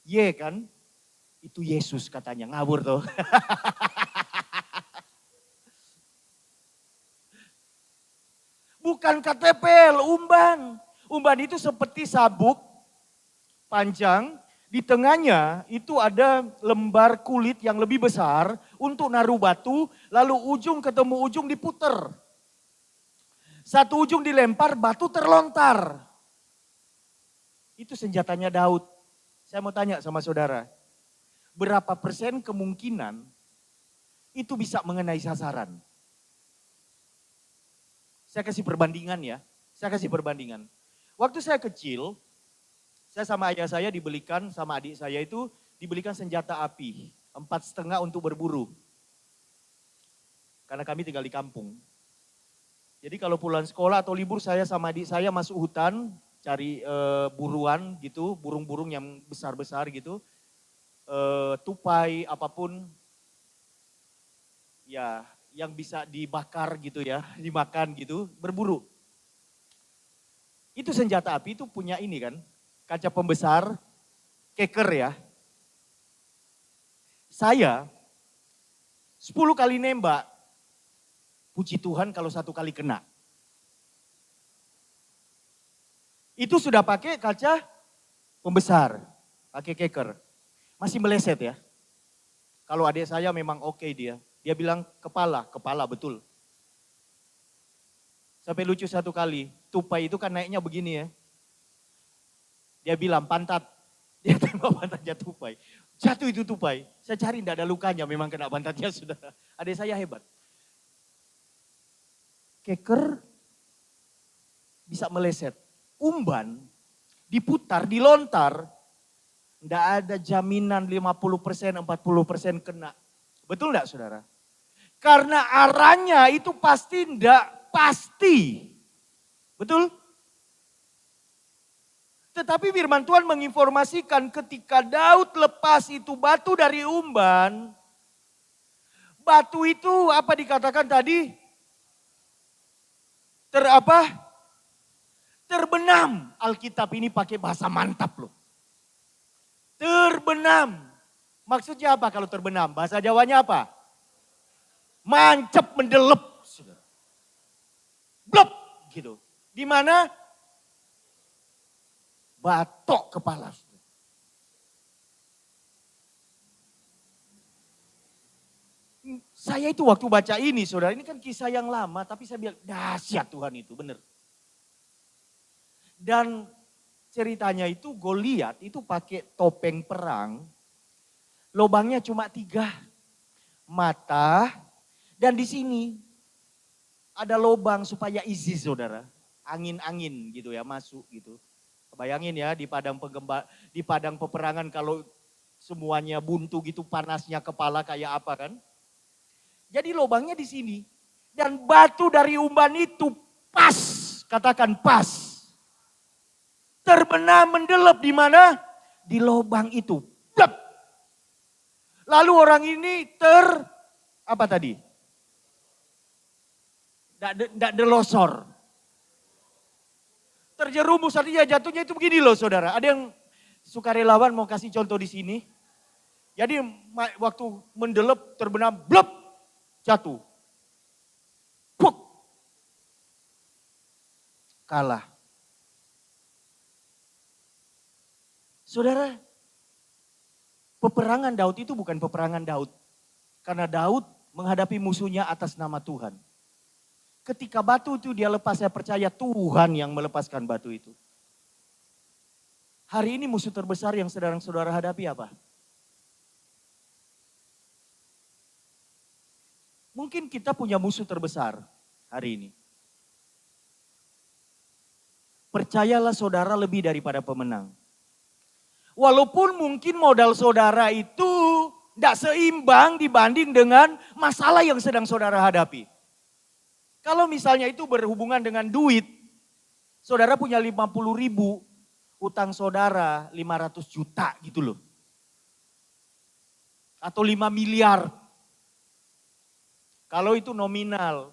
Ye kan? Itu Yesus katanya, ngawur tuh. Bukan katepel, umban. Umban itu seperti sabuk panjang, di tengahnya itu ada lembar kulit yang lebih besar untuk naruh batu, lalu ujung ketemu ujung diputer. Satu ujung dilempar, batu terlontar. Itu senjatanya Daud. Saya mau tanya sama saudara, berapa persen kemungkinan itu bisa mengenai sasaran? Saya kasih perbandingan ya, saya kasih perbandingan. Waktu saya kecil, saya sama ayah saya dibelikan, sama adik saya itu dibelikan senjata api. 4,5 untuk berburu. Karena kami tinggal di kampung. Jadi kalau pulang sekolah atau libur saya sama adik saya masuk hutan, cari buruan gitu, burung-burung yang besar-besar gitu. Tupai, apapun. Ya, yang bisa dibakar gitu ya, dimakan gitu, berburu. Itu senjata api itu punya ini kan, kaca pembesar, keker ya. Saya 10 kali nembak, puji Tuhan kalau 1 kali kena. Itu sudah pakai kaca pembesar, pakai keker. Masih meleset ya. Kalau adik saya memang oke dia. Dia bilang kepala betul. Sampai lucu 1 kali, tupai itu kan naiknya begini ya. Dia bilang pantat, dia tembak pantatnya tupai. Jatuh itu tupai, saya cari tidak ada lukanya, memang kena pantatnya sudah. Adik saya hebat. Keker bisa meleset. Umban diputar, dilontar, tidak ada jaminan 50%, 40% kena. Betul enggak saudara? Karena arahnya itu pasti tidak pasti. Betul? Tetapi firman Tuhan menginformasikan ketika Daud lepas itu batu dari umban. Batu itu apa dikatakan tadi? Terbenam. Alkitab ini pakai bahasa mantap loh. Terbenam. Maksudnya apa kalau terbenam? Bahasa Jawanya apa? Mancep, mendelep. Blop gitu. Di mana? Batok kepala. Saya itu waktu baca ini saudara, ini kan kisah yang lama tapi saya bilang dahsyat Tuhan itu benar. Dan ceritanya itu Goliat itu pakai topeng perang, lubangnya cuma 3 mata dan di sini ada lubang supaya easy saudara. angin-angin gitu ya masuk gitu. Bayangin ya di padang peperangan kalau semuanya buntu gitu panasnya kepala kayak apa kan. Jadi lubangnya di sini. Dan batu dari umban itu pas, katakan pas. Terbenam mendelep di mana? Di lubang itu. Blep. Lalu orang ini apa tadi? Tidak delosor. Terjerumus artinya jatuhnya itu begini loh saudara. Ada yang sukarelawan mau kasih contoh di sini. Jadi waktu mendelep terbenam, blep, jatuh. Puk. Kalah. Saudara, peperangan Daud itu bukan peperangan Daud. Karena Daud menghadapi musuhnya atas nama Tuhan. Ketika batu itu dia lepas, saya percaya Tuhan yang melepaskan batu itu. Hari ini musuh terbesar yang sedang saudara hadapi apa? Mungkin kita punya musuh terbesar hari ini. Percayalah saudara lebih daripada pemenang. Walaupun mungkin modal saudara itu tidak seimbang dibanding dengan masalah yang sedang saudara hadapi. Kalau misalnya itu berhubungan dengan duit, saudara punya 50.000, utang saudara 500 juta gitu loh. Atau 5 miliar. Kalau itu nominal.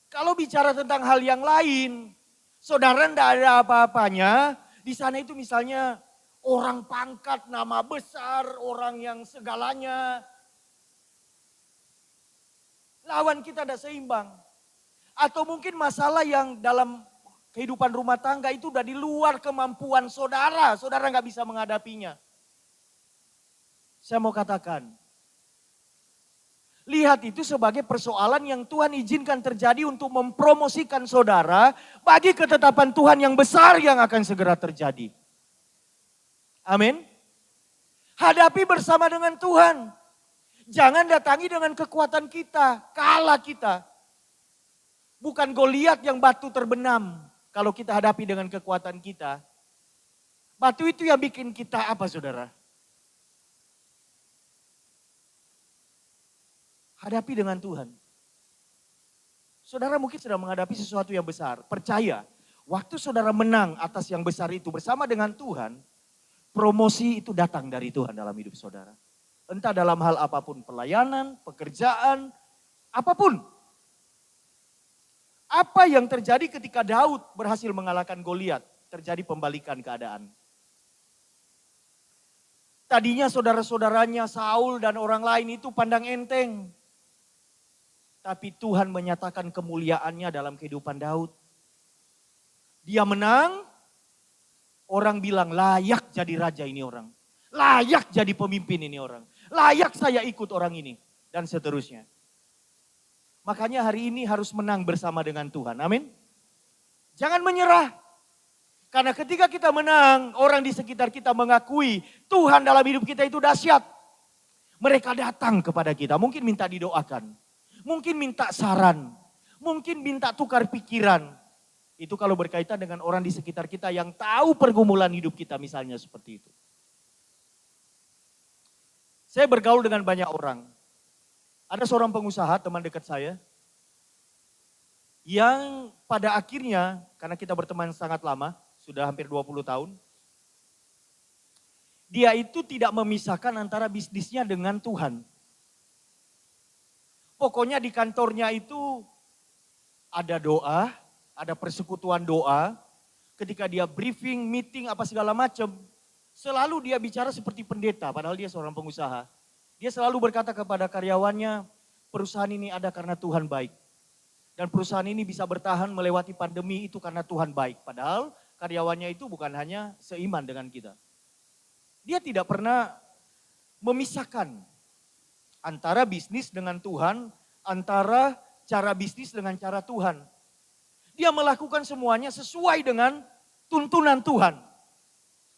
Kalau bicara tentang hal yang lain, saudara tidak ada apa-apanya. Di sana itu misalnya orang pangkat, nama besar, orang yang segalanya. Lawan kita tidak seimbang. Atau mungkin masalah yang dalam kehidupan rumah tangga itu udah di luar kemampuan saudara. Saudara nggak bisa menghadapinya. Saya mau katakan, lihat itu sebagai persoalan yang Tuhan izinkan terjadi untuk mempromosikan saudara bagi ketetapan Tuhan yang besar yang akan segera terjadi. Amin. Hadapi bersama dengan Tuhan. Jangan datangi dengan kekuatan kita, kalah kita. Bukan Goliat yang batu terbenam kalau kita hadapi dengan kekuatan kita. Batu itu yang bikin kita apa saudara? Hadapi dengan Tuhan. Saudara mungkin sedang menghadapi sesuatu yang besar. Percaya, waktu saudara menang atas yang besar itu bersama dengan Tuhan, promosi itu datang dari Tuhan dalam hidup saudara. Entah dalam hal apapun, pelayanan, pekerjaan, apapun. Apa yang terjadi ketika Daud berhasil mengalahkan Goliat? Terjadi pembalikan keadaan. Tadinya saudara-saudaranya Saul dan orang lain itu pandang enteng. Tapi Tuhan menyatakan kemuliaannya dalam kehidupan Daud. Dia menang, orang bilang layak jadi raja ini orang. Layak jadi pemimpin ini orang. Layak saya ikut orang ini. Dan seterusnya. Makanya hari ini harus menang bersama dengan Tuhan. Amin. Jangan menyerah. Karena ketika kita menang, orang di sekitar kita mengakui Tuhan dalam hidup kita itu dahsyat. Mereka datang kepada kita, mungkin minta didoakan. Mungkin minta saran. Mungkin minta tukar pikiran. Itu kalau berkaitan dengan orang di sekitar kita yang tahu pergumulan hidup kita misalnya seperti itu. Saya bergaul dengan banyak orang. Ada seorang pengusaha teman dekat saya. Yang pada akhirnya, karena kita berteman sangat lama, sudah hampir 20 tahun. Dia itu tidak memisahkan antara bisnisnya dengan Tuhan. Pokoknya di kantornya itu ada doa, ada persekutuan doa. Ketika dia briefing, meeting, apa segala macam. Selalu dia bicara seperti pendeta, padahal dia seorang pengusaha. Dia selalu berkata kepada karyawannya, perusahaan ini ada karena Tuhan baik. Dan perusahaan ini bisa bertahan melewati pandemi itu karena Tuhan baik. Padahal karyawannya itu bukan hanya seiman dengan kita. Dia tidak pernah memisahkan antara bisnis dengan Tuhan, antara cara bisnis dengan cara Tuhan. Dia melakukan semuanya sesuai dengan tuntunan Tuhan.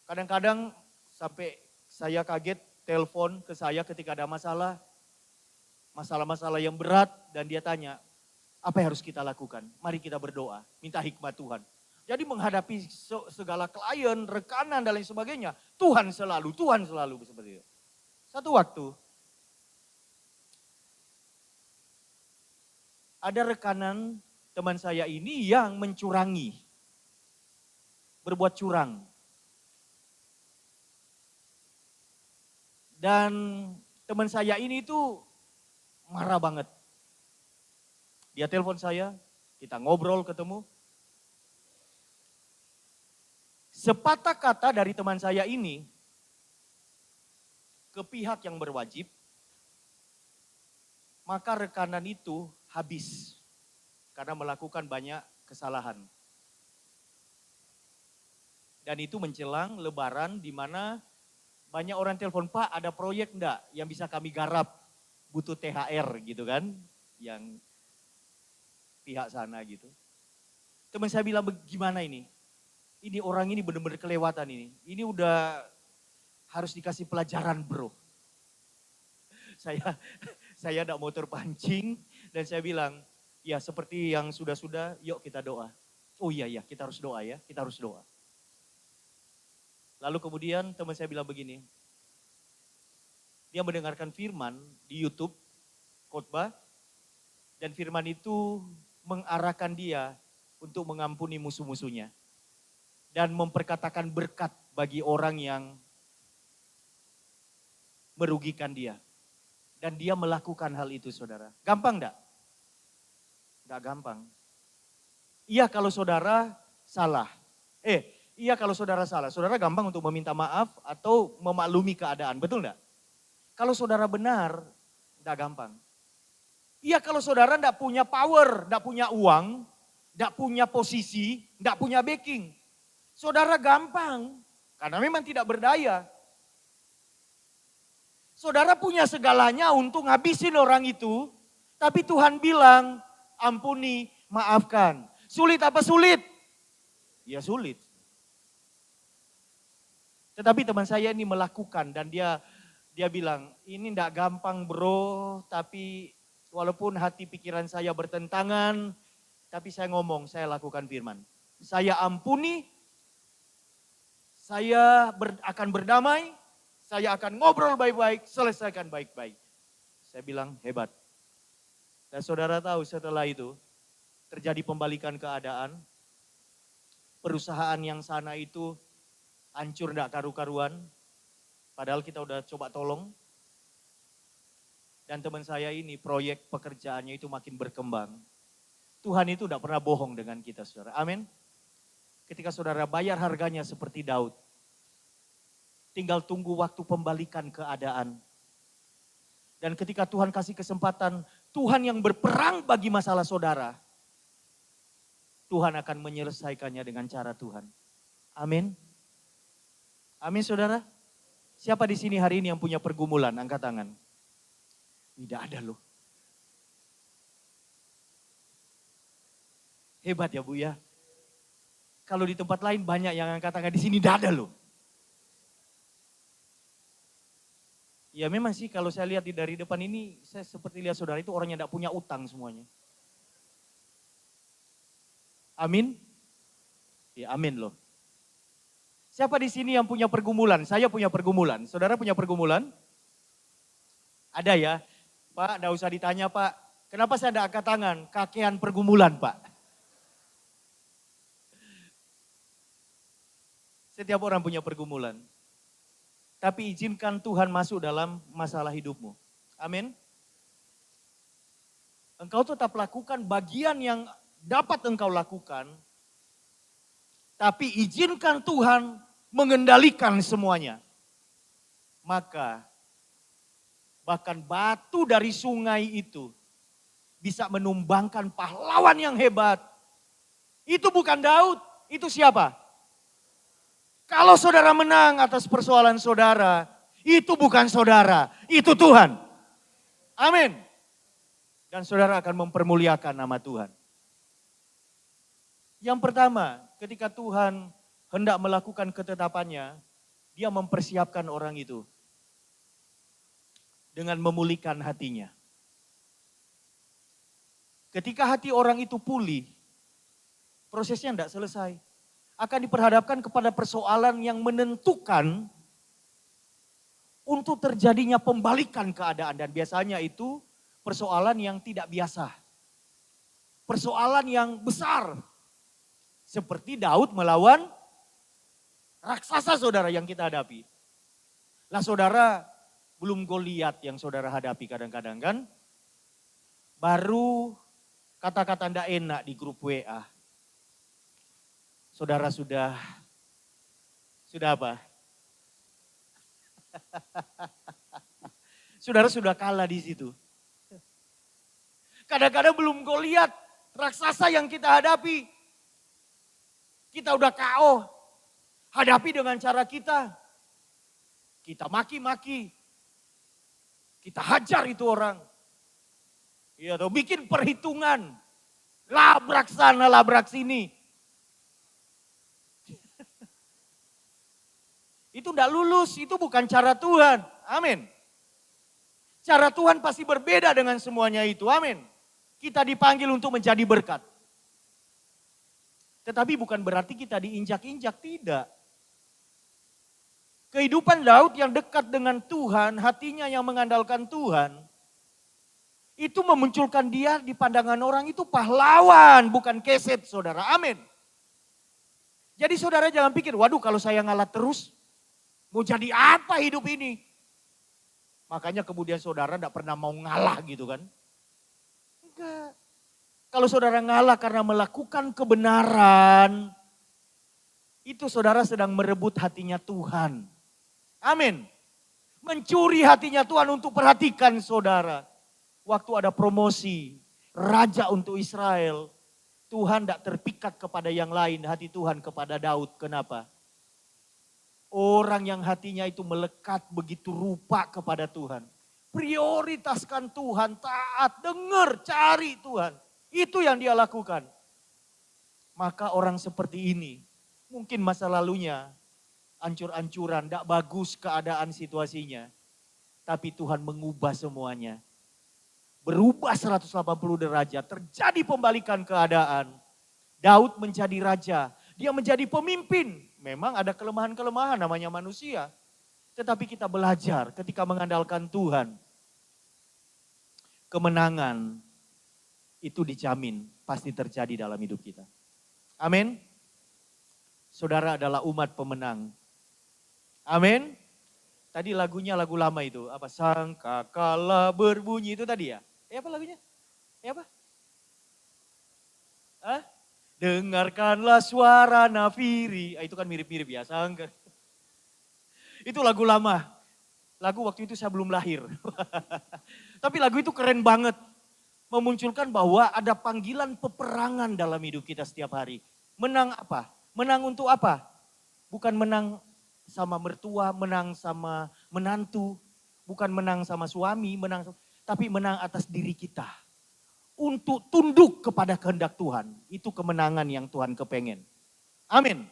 Kadang-kadang sampai saya kaget telepon ke saya ketika ada masalah-masalah yang berat dan dia tanya, Apa yang harus kita lakukan? Mari kita berdoa, minta hikmat Tuhan. Jadi menghadapi segala klien, rekanan dan lain sebagainya, Tuhan selalu seperti itu. Satu waktu, ada rekanan teman saya ini yang mencurangi, berbuat curang. Dan teman saya ini tuh marah banget. Dia telepon saya, kita ngobrol ketemu. Sepatah kata dari teman saya ini ke pihak yang berwajib, maka rekanan itu habis karena melakukan banyak kesalahan. Dan itu menjelang Lebaran di mana banyak orang telepon, Pak ada proyek enggak yang bisa kami garap, butuh THR gitu kan, yang pihak sana gitu. Teman saya bilang, gimana ini? Ini orang ini benar-benar kelewatan ini. Ini udah harus dikasih pelajaran bro. Saya enggak mau terpancing dan saya bilang, ya seperti yang sudah-sudah, yuk kita doa. Oh iya, kita harus doa ya, kita harus doa. Lalu kemudian teman saya bilang begini, dia mendengarkan firman di YouTube, khotbah, dan firman itu mengarahkan dia untuk mengampuni musuh-musuhnya. Dan memperkatakan berkat bagi orang yang merugikan dia. Dan dia melakukan hal itu saudara. Gampang enggak? Enggak gampang. Iya kalau saudara salah. Iya kalau saudara salah. Saudara gampang untuk meminta maaf atau memaklumi keadaan. Betul enggak? Kalau saudara benar, enggak gampang. Iya kalau saudara enggak punya power, enggak punya uang, enggak punya posisi, enggak punya backing. Saudara gampang, karena memang tidak berdaya. Saudara punya segalanya untuk ngabisin orang itu, tapi Tuhan bilang, ampuni, maafkan. Sulit apa sulit? Ya sulit. Tetapi teman saya ini melakukan dan dia bilang, ini enggak gampang bro, tapi walaupun hati pikiran saya bertentangan, tapi saya ngomong, saya lakukan firman. Saya ampuni, saya akan berdamai, saya akan ngobrol baik-baik, selesaikan baik-baik. Saya bilang hebat. Dan saudara tahu setelah itu terjadi pembalikan keadaan. Perusahaan yang sana itu hancur enggak karu-karuan. Padahal kita udah coba tolong. Dan teman saya ini proyek pekerjaannya itu makin berkembang. Tuhan itu enggak pernah bohong dengan kita saudara. Amin. Ketika saudara bayar harganya seperti Daud. Tinggal tunggu waktu pembalikan keadaan. Dan ketika Tuhan kasih kesempatan, Tuhan yang berperang bagi masalah saudara. Tuhan akan menyelesaikannya dengan cara Tuhan. Amin. Amin saudara. Siapa di sini hari ini yang punya pergumulan? Angkat tangan. Tidak ada loh. Hebat ya Bu ya. Kalau di tempat lain banyak yang angkat tangan, di sini tidak ada loh. Ya memang sih kalau saya lihat dari depan ini, saya seperti lihat saudara itu orang yang tidak punya utang semuanya. Amin? Ya amin loh. Siapa di sini yang punya pergumulan? Saya punya pergumulan. Saudara punya pergumulan? Ada ya? Pak, tidak usah ditanya Pak. Kenapa saya tidak angkat tangan? Kakean pergumulan Pak. Setiap orang punya pergumulan. Tapi izinkan Tuhan masuk dalam masalah hidupmu. Amin. Engkau tetap lakukan bagian yang dapat engkau lakukan. Tapi izinkan Tuhan mengendalikan semuanya. Maka bahkan batu dari sungai itu bisa menumbangkan pahlawan yang hebat. Itu bukan Daud, itu siapa? Kalau saudara menang atas persoalan saudara, itu bukan saudara, itu Tuhan. Amin. Dan saudara akan mempermuliakan nama Tuhan. Yang pertama, ketika Tuhan hendak melakukan ketetapannya, dia mempersiapkan orang itu dengan memulihkan hatinya. Ketika hati orang itu pulih, prosesnya tidak selesai. Akan diperhadapkan kepada persoalan yang menentukan untuk terjadinya pembalikan keadaan. Dan biasanya itu persoalan yang tidak biasa. Persoalan yang besar. Seperti Daud melawan raksasa saudara yang kita hadapi. Lah saudara, belum Goliat yang saudara hadapi kadang-kadang kan. Baru kata-kata ndak enak di grup WA. Saudara sudah apa? Saudara sudah kalah di situ. Kadang-kadang belum Goliat, raksasa yang kita hadapi. Kita udah KO. Hadapi dengan cara kita. Kita maki-maki. Kita hajar itu orang. Iya tuh, bikin perhitungan. Labrak sana, labrak sini. Itu tidak lulus, itu bukan cara Tuhan. Amin. Cara Tuhan pasti berbeda dengan semuanya itu. Amin. Kita dipanggil untuk menjadi berkat. Tetapi bukan berarti kita diinjak-injak, tidak. Kehidupan Daud yang dekat dengan Tuhan, hatinya yang mengandalkan Tuhan, itu memunculkan dia di pandangan orang itu pahlawan, bukan keset saudara. Amin. Jadi saudara jangan pikir, waduh kalau saya ngalah terus, mau jadi apa hidup ini? Makanya kemudian saudara tidak pernah mau ngalah gitu kan. Enggak. Kalau saudara ngalah karena melakukan kebenaran, itu saudara sedang merebut hatinya Tuhan. Amin. Mencuri hatinya Tuhan untuk perhatikan saudara. Waktu ada promosi, raja untuk Israel, Tuhan tidak terpikat kepada yang lain, hati Tuhan kepada Daud. Kenapa? Orang yang hatinya itu melekat begitu rupa kepada Tuhan. Prioritaskan Tuhan, taat, dengar, cari Tuhan. Itu yang dia lakukan. Maka orang seperti ini, mungkin masa lalunya ancur-ancuran, tidak bagus keadaan situasinya. Tapi Tuhan mengubah semuanya. Berubah 180 derajat, terjadi pembalikan keadaan. Daud menjadi raja, dia menjadi pemimpin. Memang ada kelemahan-kelemahan namanya manusia. Tetapi kita belajar ketika mengandalkan Tuhan. Kemenangan itu dijamin pasti terjadi dalam hidup kita. Amin. Saudara adalah umat pemenang. Amin. Tadi lagunya lagu lama itu. Apa? Sangkakala berbunyi itu tadi ya? Apa lagunya? Apa? Hah? Dengarkanlah suara nafiri. Itu kan mirip-mirip ya. Itu lagu lama. Lagu waktu itu saya belum lahir. Tapi lagu itu keren banget. Memunculkan bahwa ada panggilan peperangan dalam hidup kita setiap hari. Menang apa? Menang untuk apa? Bukan menang sama mertua, menang sama menantu. Bukan menang sama suami, tapi menang atas diri kita. Untuk tunduk kepada kehendak Tuhan. Itu kemenangan yang Tuhan kepengen. Amin.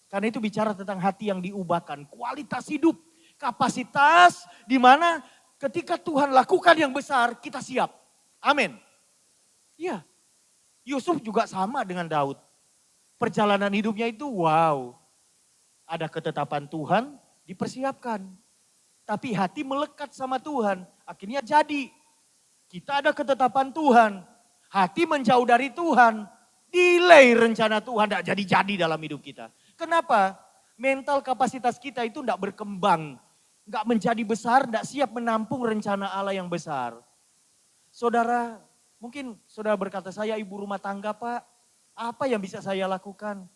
Karena itu bicara tentang hati yang diubahkan. Kualitas hidup, kapasitas di mana ketika Tuhan lakukan yang besar, kita siap. Amin. Iya. Yusuf juga sama dengan Daud. Perjalanan hidupnya itu wow. Ada ketetapan Tuhan, dipersiapkan. Tapi hati melekat sama Tuhan, akhirnya jadi. Kita ada ketetapan Tuhan, hati menjauh dari Tuhan, delay rencana Tuhan tidak jadi-jadi dalam hidup kita. Kenapa? Mental kapasitas kita itu tidak berkembang, nggak menjadi besar, tidak siap menampung rencana Allah yang besar. Saudara, mungkin saudara berkata, saya ibu rumah tangga Pak, apa yang bisa saya lakukan?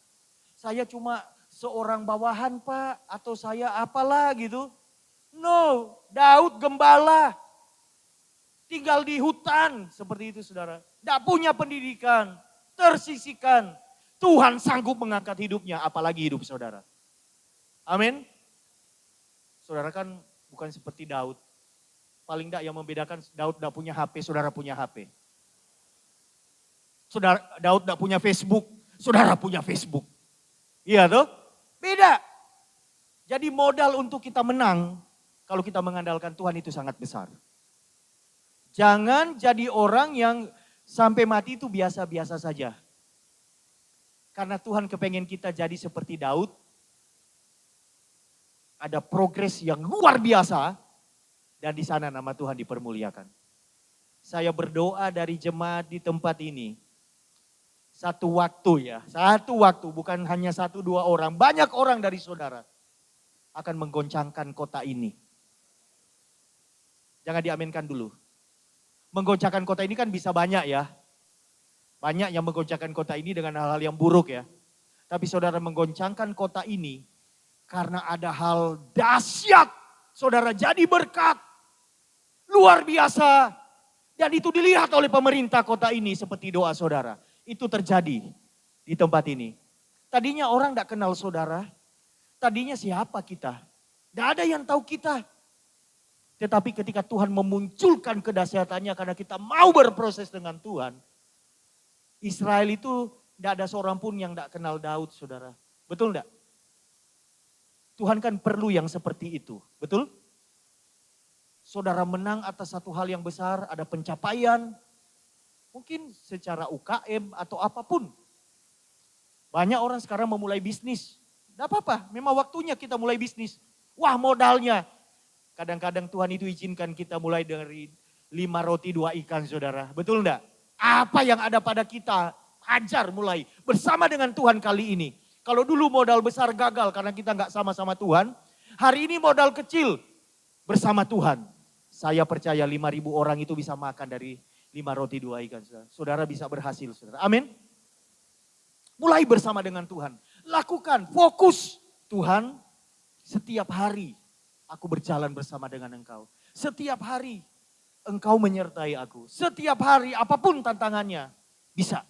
Saya cuma seorang bawahan Pak, atau saya apalah gitu. No, Daud gembala. Tinggal di hutan seperti itu saudara. Tidak punya pendidikan, tersisihkan. Tuhan sanggup mengangkat hidupnya, apalagi hidup saudara. Amin. Saudara kan bukan seperti Daud. Paling tidak yang membedakan Daud tidak punya HP, saudara punya HP. Saudara, Daud tidak punya Facebook, saudara punya Facebook. Iya tuh, beda. Jadi modal untuk kita menang, kalau kita mengandalkan Tuhan itu sangat besar. Jangan jadi orang yang Sampai mati itu biasa-biasa saja. Karena Tuhan kepengen kita jadi seperti Daud. Ada progres yang luar biasa. Dan di sana nama Tuhan dipermuliakan. Saya berdoa dari jemaat di tempat ini. Satu waktu ya, satu waktu, bukan hanya 1-2 orang. Banyak orang dari saudara akan menggoncangkan kota ini. Jangan diaminkan dulu. Menggoncangkan kota ini kan bisa banyak ya. Banyak yang menggoncangkan kota ini dengan hal-hal yang buruk ya. Tapi saudara menggoncangkan kota ini karena ada hal dahsyat. Saudara jadi berkat. Luar biasa. Dan itu dilihat oleh pemerintah kota ini seperti doa saudara. Itu terjadi di tempat ini. Tadinya orang tidak kenal saudara. Tadinya siapa kita? Tidak ada yang tahu kita. Tetapi ketika Tuhan memunculkan kedahsyatannya karena kita mau berproses dengan Tuhan. Israel itu tidak ada seorang pun yang tidak kenal Daud, saudara. Betul tidak? Tuhan kan perlu yang seperti itu. Betul? Saudara menang atas satu hal yang besar, ada pencapaian. Mungkin secara UKM atau apapun. Banyak orang sekarang memulai bisnis. Tidak apa-apa, memang waktunya kita mulai bisnis. Wah modalnya. Kadang-kadang Tuhan itu izinkan kita mulai dari 5 roti 2 ikan saudara. Betul enggak? Apa yang ada pada kita, hajar mulai bersama dengan Tuhan kali ini. Kalau dulu modal besar gagal karena kita enggak sama-sama Tuhan. Hari ini modal kecil bersama Tuhan. Saya percaya 5.000 orang itu bisa makan dari 5 roti 2 ikan. Saudara bisa berhasil saudara. Amin. Mulai bersama dengan Tuhan. Lakukan, fokus. Tuhan, setiap hari aku berjalan bersama dengan Engkau. Setiap hari Engkau menyertai aku. Setiap hari apapun tantangannya bisa.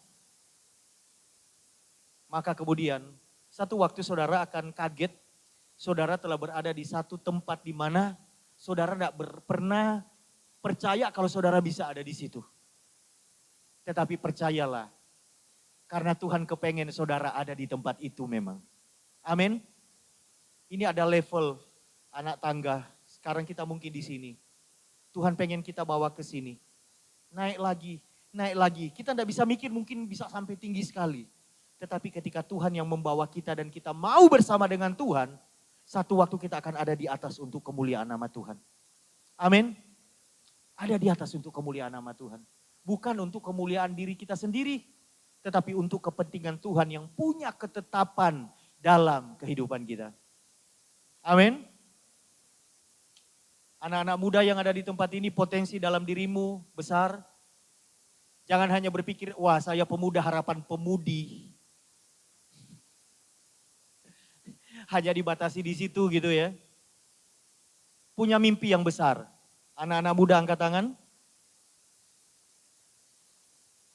Maka kemudian satu waktu saudara akan kaget. Saudara telah berada di satu tempat di mana saudara tidak pernah percaya kalau saudara bisa ada di situ. Tetapi percayalah. Karena Tuhan kepengen saudara ada di tempat itu memang. Amin. Ini ada level anak tangga. Sekarang kita mungkin di sini. Tuhan pengen kita bawa ke sini. Naik lagi, naik lagi. Kita tidak bisa mikir mungkin bisa sampai tinggi sekali. Tetapi ketika Tuhan yang membawa kita dan kita mau bersama dengan Tuhan. Satu waktu kita akan ada di atas untuk kemuliaan nama Tuhan. Amin. Ada di atas untuk kemuliaan nama Tuhan. Bukan untuk kemuliaan diri kita sendiri. Tetapi untuk kepentingan Tuhan yang punya ketetapan dalam kehidupan kita. Amin. Anak-anak muda yang ada di tempat ini potensi dalam dirimu besar. Jangan hanya berpikir, wah saya pemuda harapan pemudi. Hanya dibatasi di situ gitu ya. Punya mimpi yang besar. Anak-anak muda angkat tangan.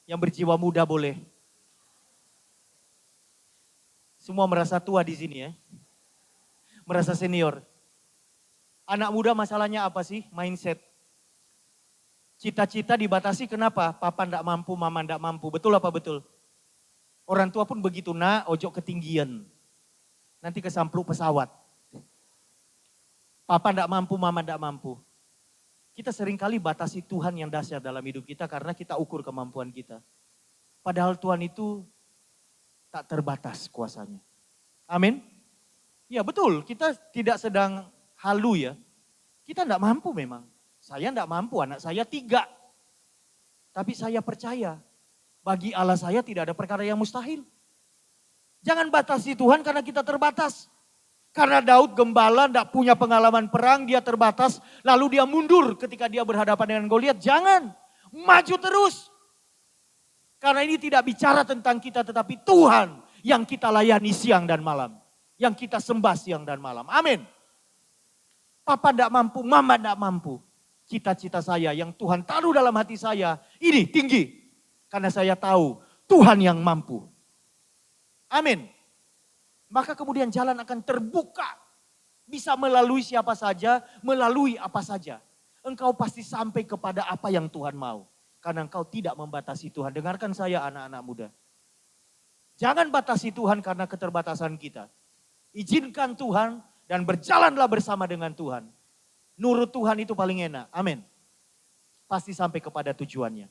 Yang berjiwa muda boleh. Semua merasa tua di sini ya. Merasa senior. Anak muda masalahnya apa sih? Mindset. Cita-cita dibatasi kenapa? Papa ndak mampu, mama ndak mampu. Betul apa betul? Orang tua pun begitu, nak ojo ketinggian. Nanti kesampluk pesawat. Papa ndak mampu, mama ndak mampu. Kita seringkali batasi Tuhan yang dahsyat dalam hidup kita karena kita ukur kemampuan kita. Padahal Tuhan itu tak terbatas kuasanya. Amin. Ya betul, kita tidak sedang halu ya. Kita tidak mampu memang. Saya tidak mampu, anak saya 3. Tapi saya percaya, bagi Allah saya tidak ada perkara yang mustahil. Jangan batasi Tuhan karena kita terbatas. Karena Daud gembala tidak punya pengalaman perang, dia terbatas. Lalu dia mundur ketika dia berhadapan dengan Goliat. Jangan, maju terus. Karena ini tidak bicara tentang kita tetapi Tuhan yang kita layani siang dan malam. Yang kita sembah siang dan malam. Amin. Papa tidak mampu, mama tidak mampu. Cita-cita saya yang Tuhan taruh dalam hati saya ini tinggi. Karena saya tahu Tuhan yang mampu. Amin. Maka kemudian jalan akan terbuka. Bisa melalui siapa saja, melalui apa saja. Engkau pasti sampai kepada apa yang Tuhan mau. Karena engkau tidak membatasi Tuhan. Dengarkan saya anak-anak muda. Jangan batasi Tuhan karena keterbatasan kita. Izinkan Tuhan dan berjalanlah bersama dengan Tuhan. Nurut Tuhan itu paling enak. Amin. Pasti sampai kepada tujuannya.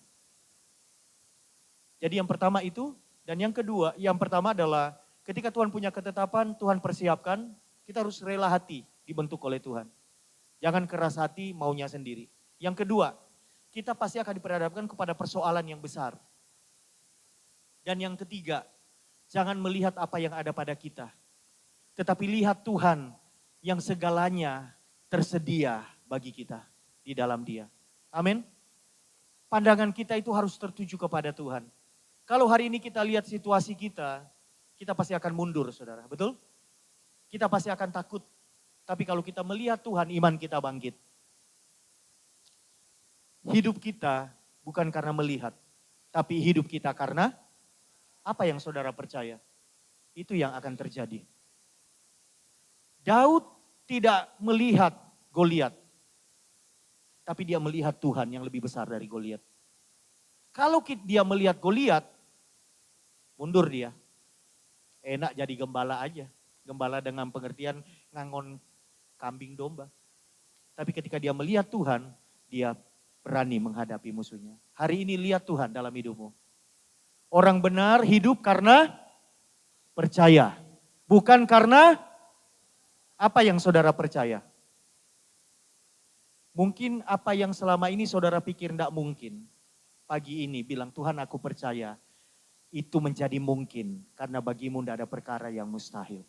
Jadi yang pertama itu, dan yang kedua, yang pertama adalah ketika Tuhan punya ketetapan, Tuhan persiapkan, kita harus rela hati dibentuk oleh Tuhan. Jangan keras hati maunya sendiri. Yang kedua, kita pasti akan diperhadapkan kepada persoalan yang besar. Dan yang ketiga, jangan melihat apa yang ada pada kita. Tetapi lihat Tuhan yang segalanya tersedia bagi kita di dalam Dia. Amin. Pandangan kita itu harus tertuju kepada Tuhan. Kalau hari ini kita lihat situasi kita pasti akan mundur, saudara. Betul? Kita pasti akan takut. Tapi kalau kita melihat Tuhan, iman kita bangkit. Hidup kita bukan karena melihat, tapi hidup kita karena apa yang saudara percaya. Itu yang akan terjadi. Daud tidak melihat Goliat, tapi dia melihat Tuhan yang lebih besar dari Goliat. Kalau dia melihat Goliat, mundur dia. Enak jadi gembala aja. Gembala dengan pengertian ngangon kambing domba. Tapi ketika dia melihat Tuhan, dia berani menghadapi musuhnya. Hari ini lihat Tuhan dalam hidupmu. Orang benar hidup karena percaya. Bukan karena apa yang saudara percaya. Mungkin apa yang selama ini saudara pikir tidak mungkin. Pagi ini bilang, Tuhan aku percaya. Itu menjadi mungkin karena bagimu tidak ada perkara yang mustahil.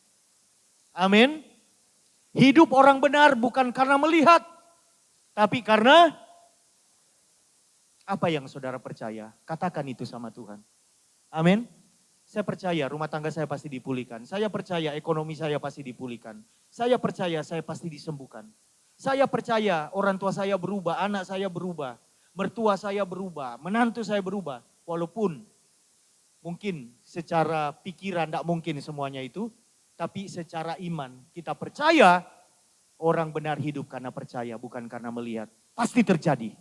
Amin. Hidup orang benar bukan karena melihat, tapi karena apa yang saudara percaya. Katakan itu sama Tuhan. Amin. Saya percaya rumah tangga saya pasti dipulihkan. Saya percaya ekonomi saya pasti dipulihkan. Saya percaya saya pasti disembuhkan. Saya percaya orang tua saya berubah, anak saya berubah, mertua saya berubah, menantu saya berubah. Walaupun mungkin secara pikiran tidak mungkin semuanya itu, tapi secara iman kita percaya orang benar hidup karena percaya, bukan karena melihat. Pasti terjadi.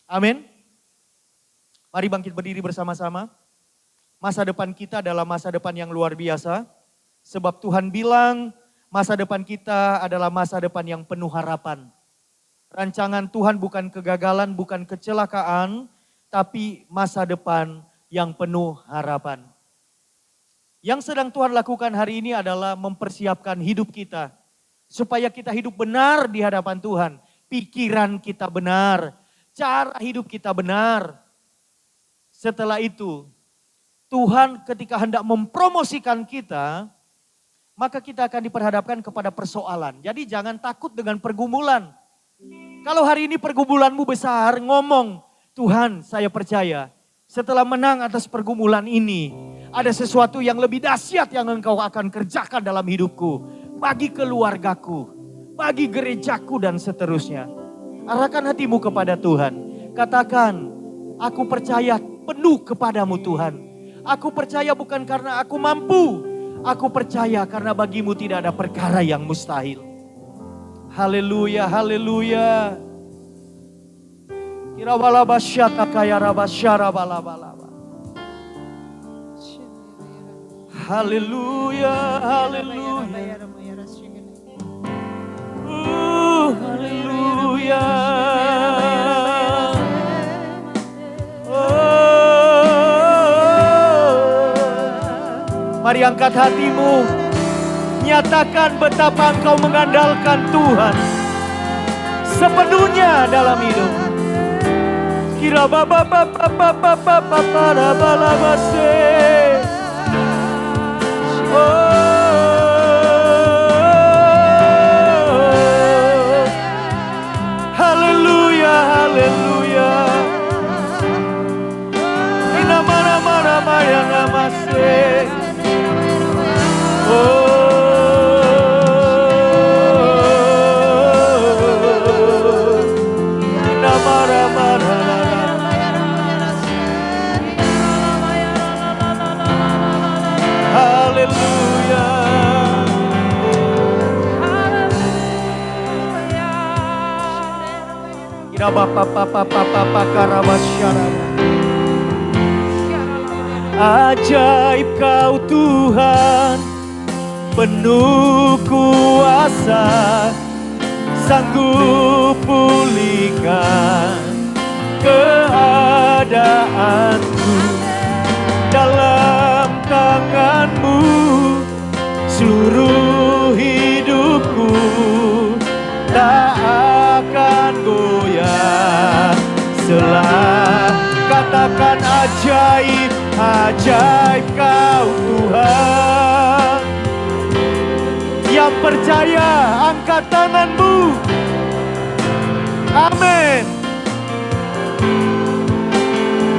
Amin. Mari bangkit berdiri bersama-sama. Masa depan kita adalah masa depan yang luar biasa. Sebab Tuhan bilang masa depan kita adalah masa depan yang penuh harapan. Rancangan Tuhan bukan kegagalan, bukan kecelakaan, tapi masa depan yang penuh harapan. Yang sedang Tuhan lakukan hari ini adalah mempersiapkan hidup kita. Supaya kita hidup benar di hadapan Tuhan. Pikiran kita benar, cara hidup kita benar. Setelah itu, Tuhan ketika hendak mempromosikan kita, maka kita akan diperhadapkan kepada persoalan. Jadi jangan takut dengan pergumulan. Kalau hari ini pergumulanmu besar, ngomong, Tuhan saya percaya. Setelah menang atas pergumulan ini, ada sesuatu yang lebih dahsyat yang engkau akan kerjakan dalam hidupku. Bagi keluargaku, bagi gerejaku dan seterusnya. Arahkan hatimu kepada Tuhan. Katakan, aku percaya penuh kepadamu Tuhan. Aku percaya bukan karena aku mampu. Aku percaya karena bagimu tidak ada perkara yang mustahil. Haleluya, haleluya. Kirabalabashata kaya rabasyara balabalaba. Haleluya, haleluya. Haleluya. Mari angkat hatimu. Nyatakan betapa engkau mengandalkan Tuhan sepenuhnya dalam hidup. Kira baba baba baba baba bala bala base. Haleluya, haleluya. Ina mana mana maya namaste. Ajaib kau Tuhan, penuh kuasa, sanggup pulihkan keadaanku. seluruh hidupku tak akan goyah. Katakan ajaib, ajaib Kau Tuhan. Yang percaya angkat tanganmu. Amin.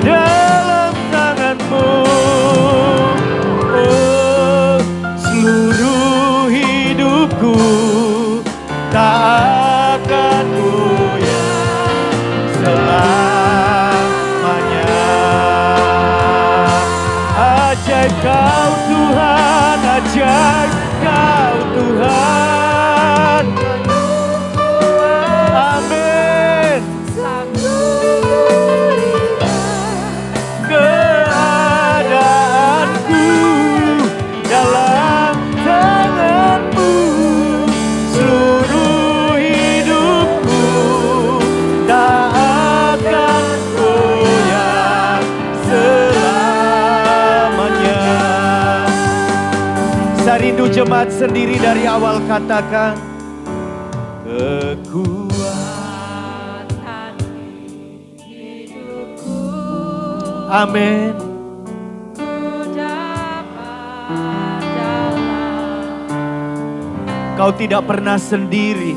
Dalam tanganmu, oh, seluruh hidupku tak akan goyah selamanya. Ajaib Kau Tuhan, ajaib Kau Tuhan. Amin. Keadaanku dalam tanganmu, seluruh hidupku tak akan goyah selamanya. Saya rindu jemaat sendiri dari awal katakan, kekuatan hidupku. Amin. Kau tidak pernah sendiri.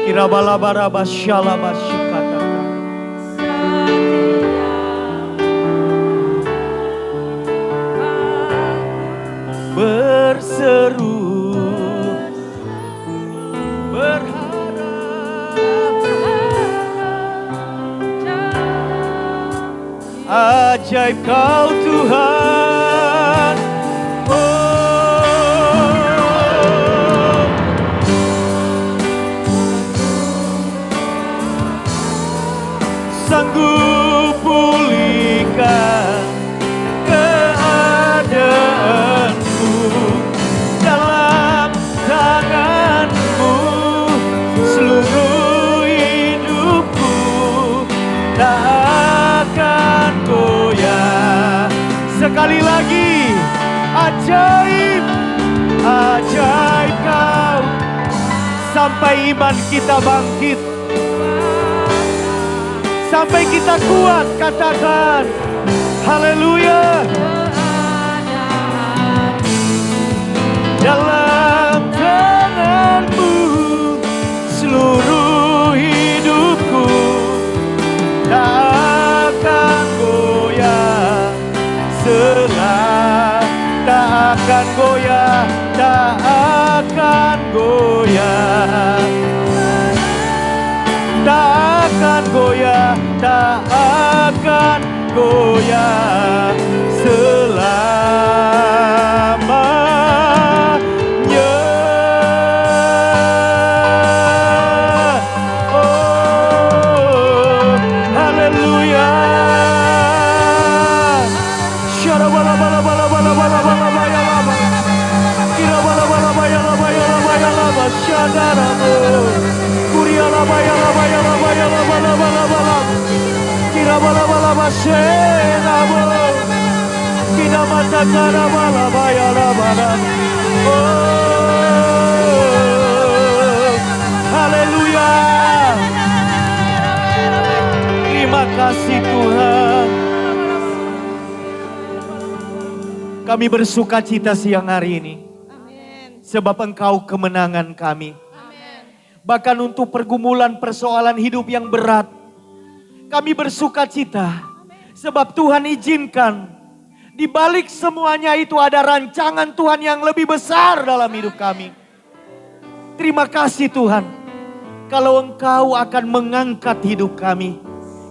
Kirabalabara syalabashikata. Berseru, berharap, ajaib Kau Tuhan. Oh, sanggup pulihkan keadaanku dalam tanganmu, seluruh hidupku tak akan goyah. Sekali lagi, ajaib, ajaib Kau. Sampai iman kita bangkit, sampai kita kuat, katakan haleluya. Dalam tanganmu, seluruh hidupku tak akan goyah tak akan goyah, tak akan goyah, tak akan goyah, tak akan goyah selamanya. Oh, haleluya. Syarabalabalabalabalabalabalabalaba. Kirabalabalabayalabayalabayalaba. Syadarabo. Kurialabayalabayalabayalabalaba. Kirabalabalabalaba. Syenabo. Kinamatagarabalabalabalaba. Oh, haleluya. Terima kasih Tuhan. Kami bersuka cita siang hari ini. Sebab Engkau kemenangan kami. Bahkan untuk pergumulan persoalan hidup yang berat, kami bersuka cita. Sebab Tuhan izinkan di balik semuanya itu ada rancangan Tuhan yang lebih besar dalam hidup kami. Terima kasih Tuhan. Kalau Engkau akan mengangkat hidup kami,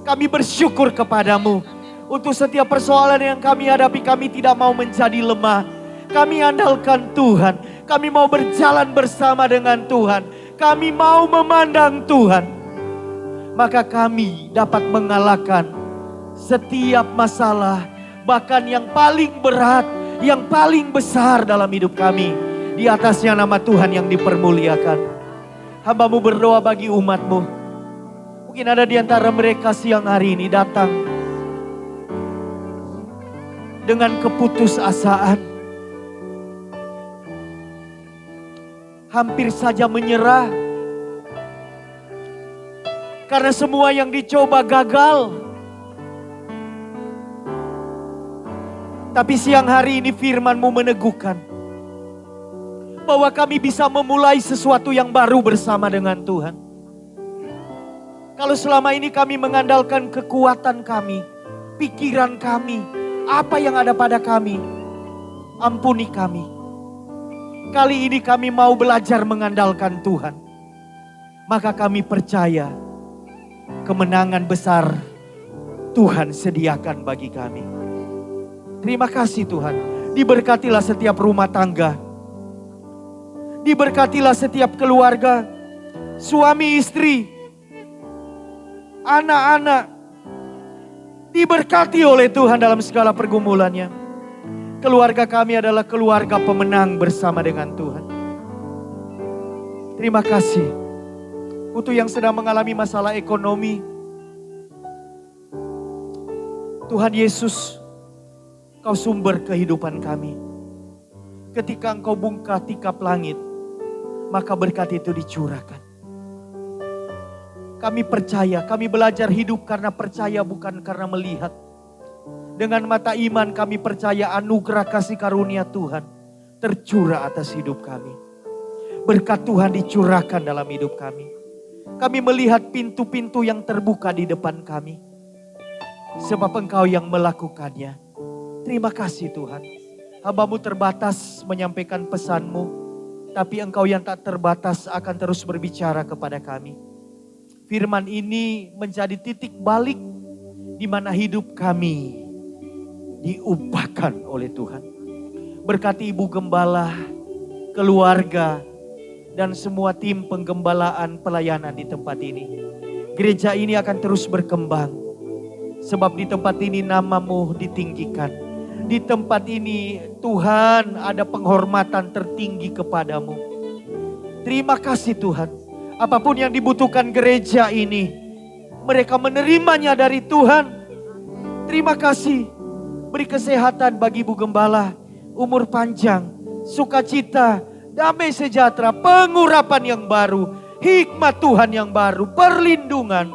kami bersyukur kepadamu. Untuk setiap persoalan yang kami hadapi, kami tidak mau menjadi lemah. Kami andalkan Tuhan. Kami mau berjalan bersama dengan Tuhan. Kami mau memandang Tuhan. Maka kami dapat mengalahkan setiap masalah. Bahkan yang paling berat, yang paling besar dalam hidup kami. Di atasnya nama Tuhan yang dipermuliakan. Hamba-Mu berdoa bagi umat-Mu. Mungkin ada di antara mereka siang hari ini datang dengan keputusasaan. Hampir saja menyerah. Karena semua yang dicoba gagal. Tapi siang hari ini firman-Mu meneguhkan bahwa kami bisa memulai sesuatu yang baru bersama dengan Tuhan. Kalau selama ini kami mengandalkan kekuatan kami, pikiran kami, apa yang ada pada kami, ampuni kami. Kali ini kami mau belajar mengandalkan Tuhan. Maka kami percaya kemenangan besar Tuhan sediakan bagi kami. Terima kasih Tuhan. Diberkatilah setiap rumah tangga. Diberkatilah setiap keluarga, suami istri, anak-anak. Diberkati oleh Tuhan dalam segala pergumulannya. Keluarga kami adalah keluarga pemenang bersama dengan Tuhan. Terima kasih. Untuk yang sedang mengalami masalah ekonomi, Tuhan Yesus, Kau sumber kehidupan kami. Ketika Engkau buka tikap langit, maka berkat itu dicurahkan. Kami percaya, kami belajar hidup karena percaya bukan karena melihat. Dengan mata iman kami percaya anugerah kasih karunia Tuhan tercurah atas hidup kami. Berkat Tuhan dicurahkan dalam hidup kami. Kami melihat pintu-pintu yang terbuka di depan kami. Sebab Engkau yang melakukannya. Terima kasih Tuhan. Hamba-Mu terbatas menyampaikan pesan-Mu. Tapi Engkau yang tak terbatas akan terus berbicara kepada kami. Firman ini menjadi titik balik di mana hidup kami diubahkan oleh Tuhan. Berkati Ibu Gembala, keluarga, dan semua tim penggembalaan pelayanan di tempat ini. Gereja ini akan terus berkembang. Sebab di tempat ini nama-Mu ditinggikan. Di tempat ini Tuhan ada penghormatan tertinggi kepadamu. Terima kasih Tuhan. Apapun yang dibutuhkan gereja ini, mereka menerimanya dari Tuhan. Terima kasih. Beri kesehatan bagi Ibu Gembala, umur panjang, sukacita, damai sejahtera, pengurapan yang baru, hikmat Tuhan yang baru, perlindungan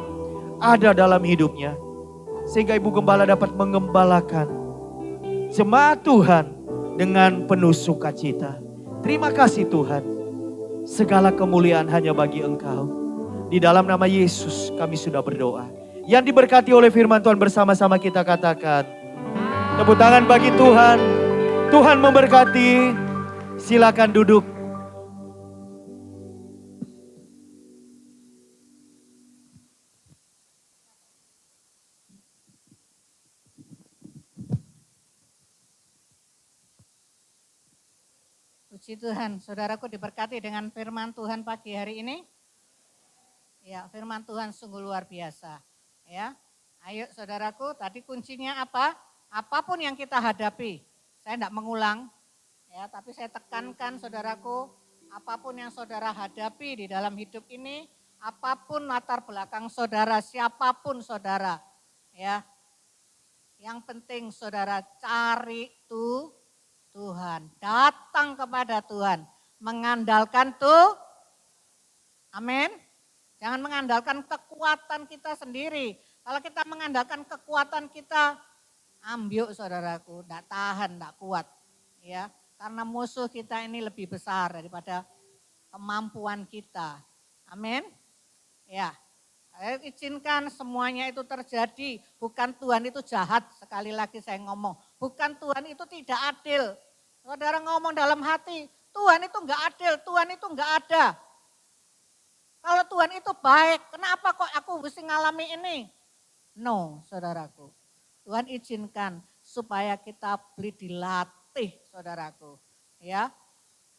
ada dalam hidupnya. Sehingga Ibu Gembala dapat mengembalakan jemaat Tuhan dengan penuh sukacita. Terima kasih Tuhan. Segala kemuliaan hanya bagi Engkau. Di dalam nama Yesus kami sudah berdoa. Yang diberkati oleh firman Tuhan bersama-sama kita katakan. Tepuk tangan bagi Tuhan. Tuhan memberkati. Silakan duduk. Puji Tuhan, saudaraku diberkati dengan firman Tuhan pagi hari ini. Ya, firman Tuhan sungguh luar biasa. Ya, ayo saudaraku, tadi kuncinya apa? Apapun yang kita hadapi, saya tidak mengulang, ya, tapi saya tekankan saudaraku, apapun yang saudara hadapi di dalam hidup ini, apapun latar belakang saudara, siapapun saudara, ya, yang penting saudara cari Tuhan, datang kepada Tuhan, mengandalkan amin. Jangan mengandalkan kekuatan kita sendiri. Kalau kita mengandalkan kekuatan kita, ambyuk saudaraku, tidak tahan, tidak kuat. Ya, karena musuh kita ini lebih besar daripada kemampuan kita. Amin. Ya, saya izinkan semuanya itu terjadi. Bukan Tuhan itu jahat, sekali lagi saya ngomong. Bukan Tuhan itu tidak adil. Saudara ngomong dalam hati, Tuhan itu enggak adil, Tuhan itu enggak ada. Kalau Tuhan itu baik, kenapa kok aku mesti ngalami ini? No, saudaraku. Tuhan izinkan supaya kita beri dilatih, saudaraku. Ya,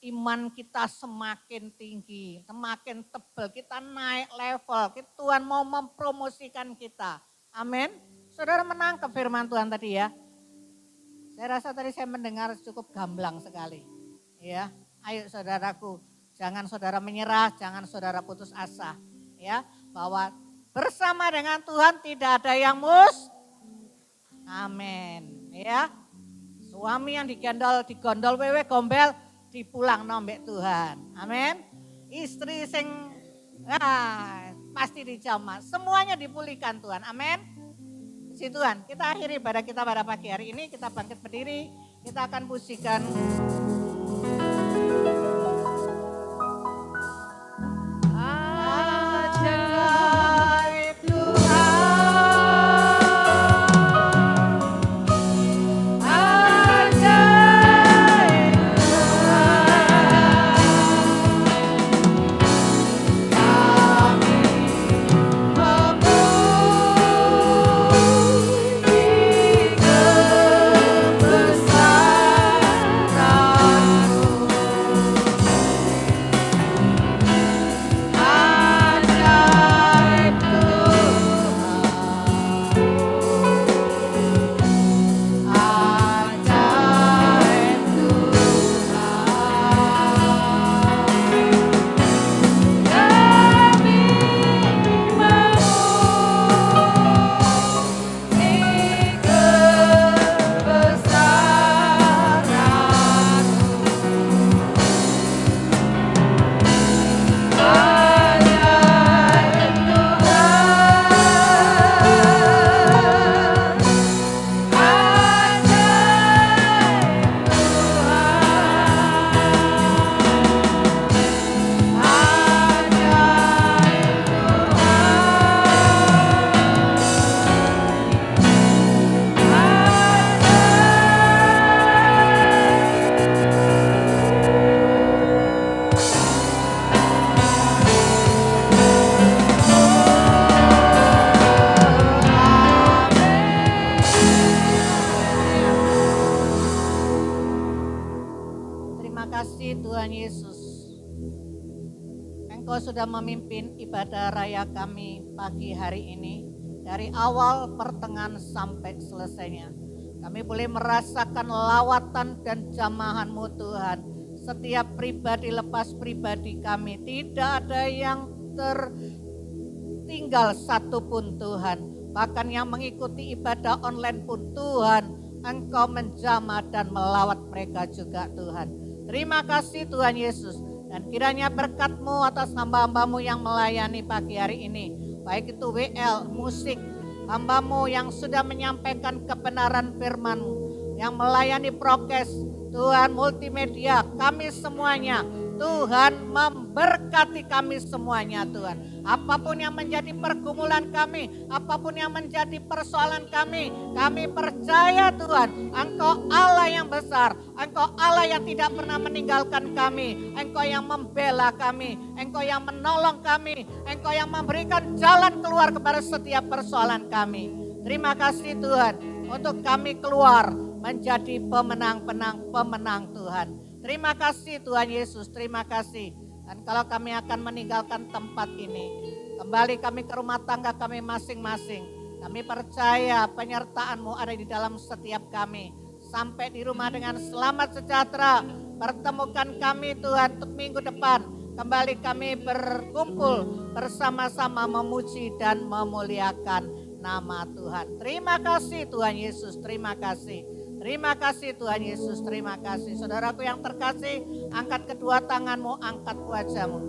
iman kita semakin tinggi, semakin tebal, kita naik level. Tuhan mau mempromosikan kita. Amin. Saudara menangkap firman Tuhan tadi ya. Saya rasa tadi saya mendengar cukup gamblang sekali. Ya, ayo saudaraku, jangan saudara menyerah, jangan saudara putus asa. Ya, bahwa bersama dengan Tuhan tidak ada yang amin. Ya, Suami yang digondol wewe gombel dipulang nombek Tuhan. Amin. Istri sing pasti dijamah. Semuanya dipulihkan Tuhan. Amin. Puji Tuhan. Kita akhiri ibadah kita pada pagi hari ini. Kita bangkit berdiri. Kita akan pujikan. Ajaib Tuhan. Sudah memimpin ibadah raya kami pagi hari ini dari awal pertengahan sampai selesainya. Kami boleh merasakan lawatan dan jamahan-Mu Tuhan. Setiap pribadi lepas pribadi kami, tidak ada yang tertinggal satupun Tuhan. Bahkan yang mengikuti ibadah online pun Tuhan, Engkau menjamah dan melawat mereka juga Tuhan. Terima kasih Tuhan Yesus. Dan kiranya berkat-Mu atas hamba-hamba-Mu yang melayani pagi hari ini. Baik itu WL, musik, hamba-Mu yang sudah menyampaikan kebenaran firman-Mu. Yang melayani prokes, Tuhan multimedia, kami semuanya. Tuhan memberkati kami semuanya Tuhan. Apapun yang menjadi pergumulan kami, apapun yang menjadi persoalan kami percaya Tuhan, Engkau Allah yang besar, Engkau Allah yang tidak pernah meninggalkan kami, Engkau yang membela kami, Engkau yang menolong kami, Engkau yang memberikan jalan keluar kepada setiap persoalan kami. Terima kasih Tuhan untuk kami keluar menjadi pemenang Tuhan. Terima kasih Tuhan Yesus, terima kasih. Dan kalau kami akan meninggalkan tempat ini, kembali kami ke rumah tangga kami masing-masing. Kami percaya penyertaan-Mu ada di dalam setiap kami. Sampai di rumah dengan selamat sejahtera. Pertemukan kami Tuhan untuk minggu depan. Kembali kami berkumpul bersama-sama memuji dan memuliakan nama Tuhan. Terima kasih Tuhan Yesus, terima kasih. Terima kasih Tuhan Yesus, terima kasih. Saudaraku yang terkasih, angkat kedua tanganmu, angkat wajahmu.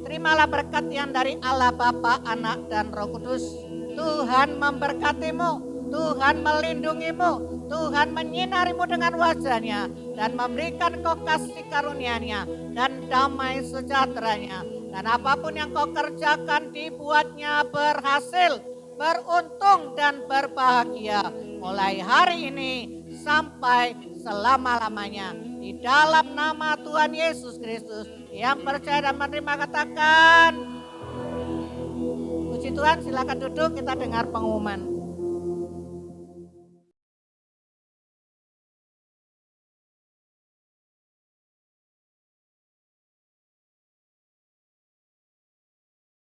Terimalah berkat yang dari Allah Bapa, Anak dan Roh Kudus. Tuhan memberkatimu, Tuhan melindungimu, Tuhan menyinarimu dengan wajahnya dan memberikan kau kasih karunia-Nya dan damai sejahteranya. Dan apapun yang kau kerjakan dibuatnya berhasil, beruntung dan berbahagia. Mulai hari ini sampai selama-lamanya. Di dalam nama Tuhan Yesus Kristus. Yang percaya dan menerima katakan. Puji Tuhan, silakan duduk, kita dengar pengumuman.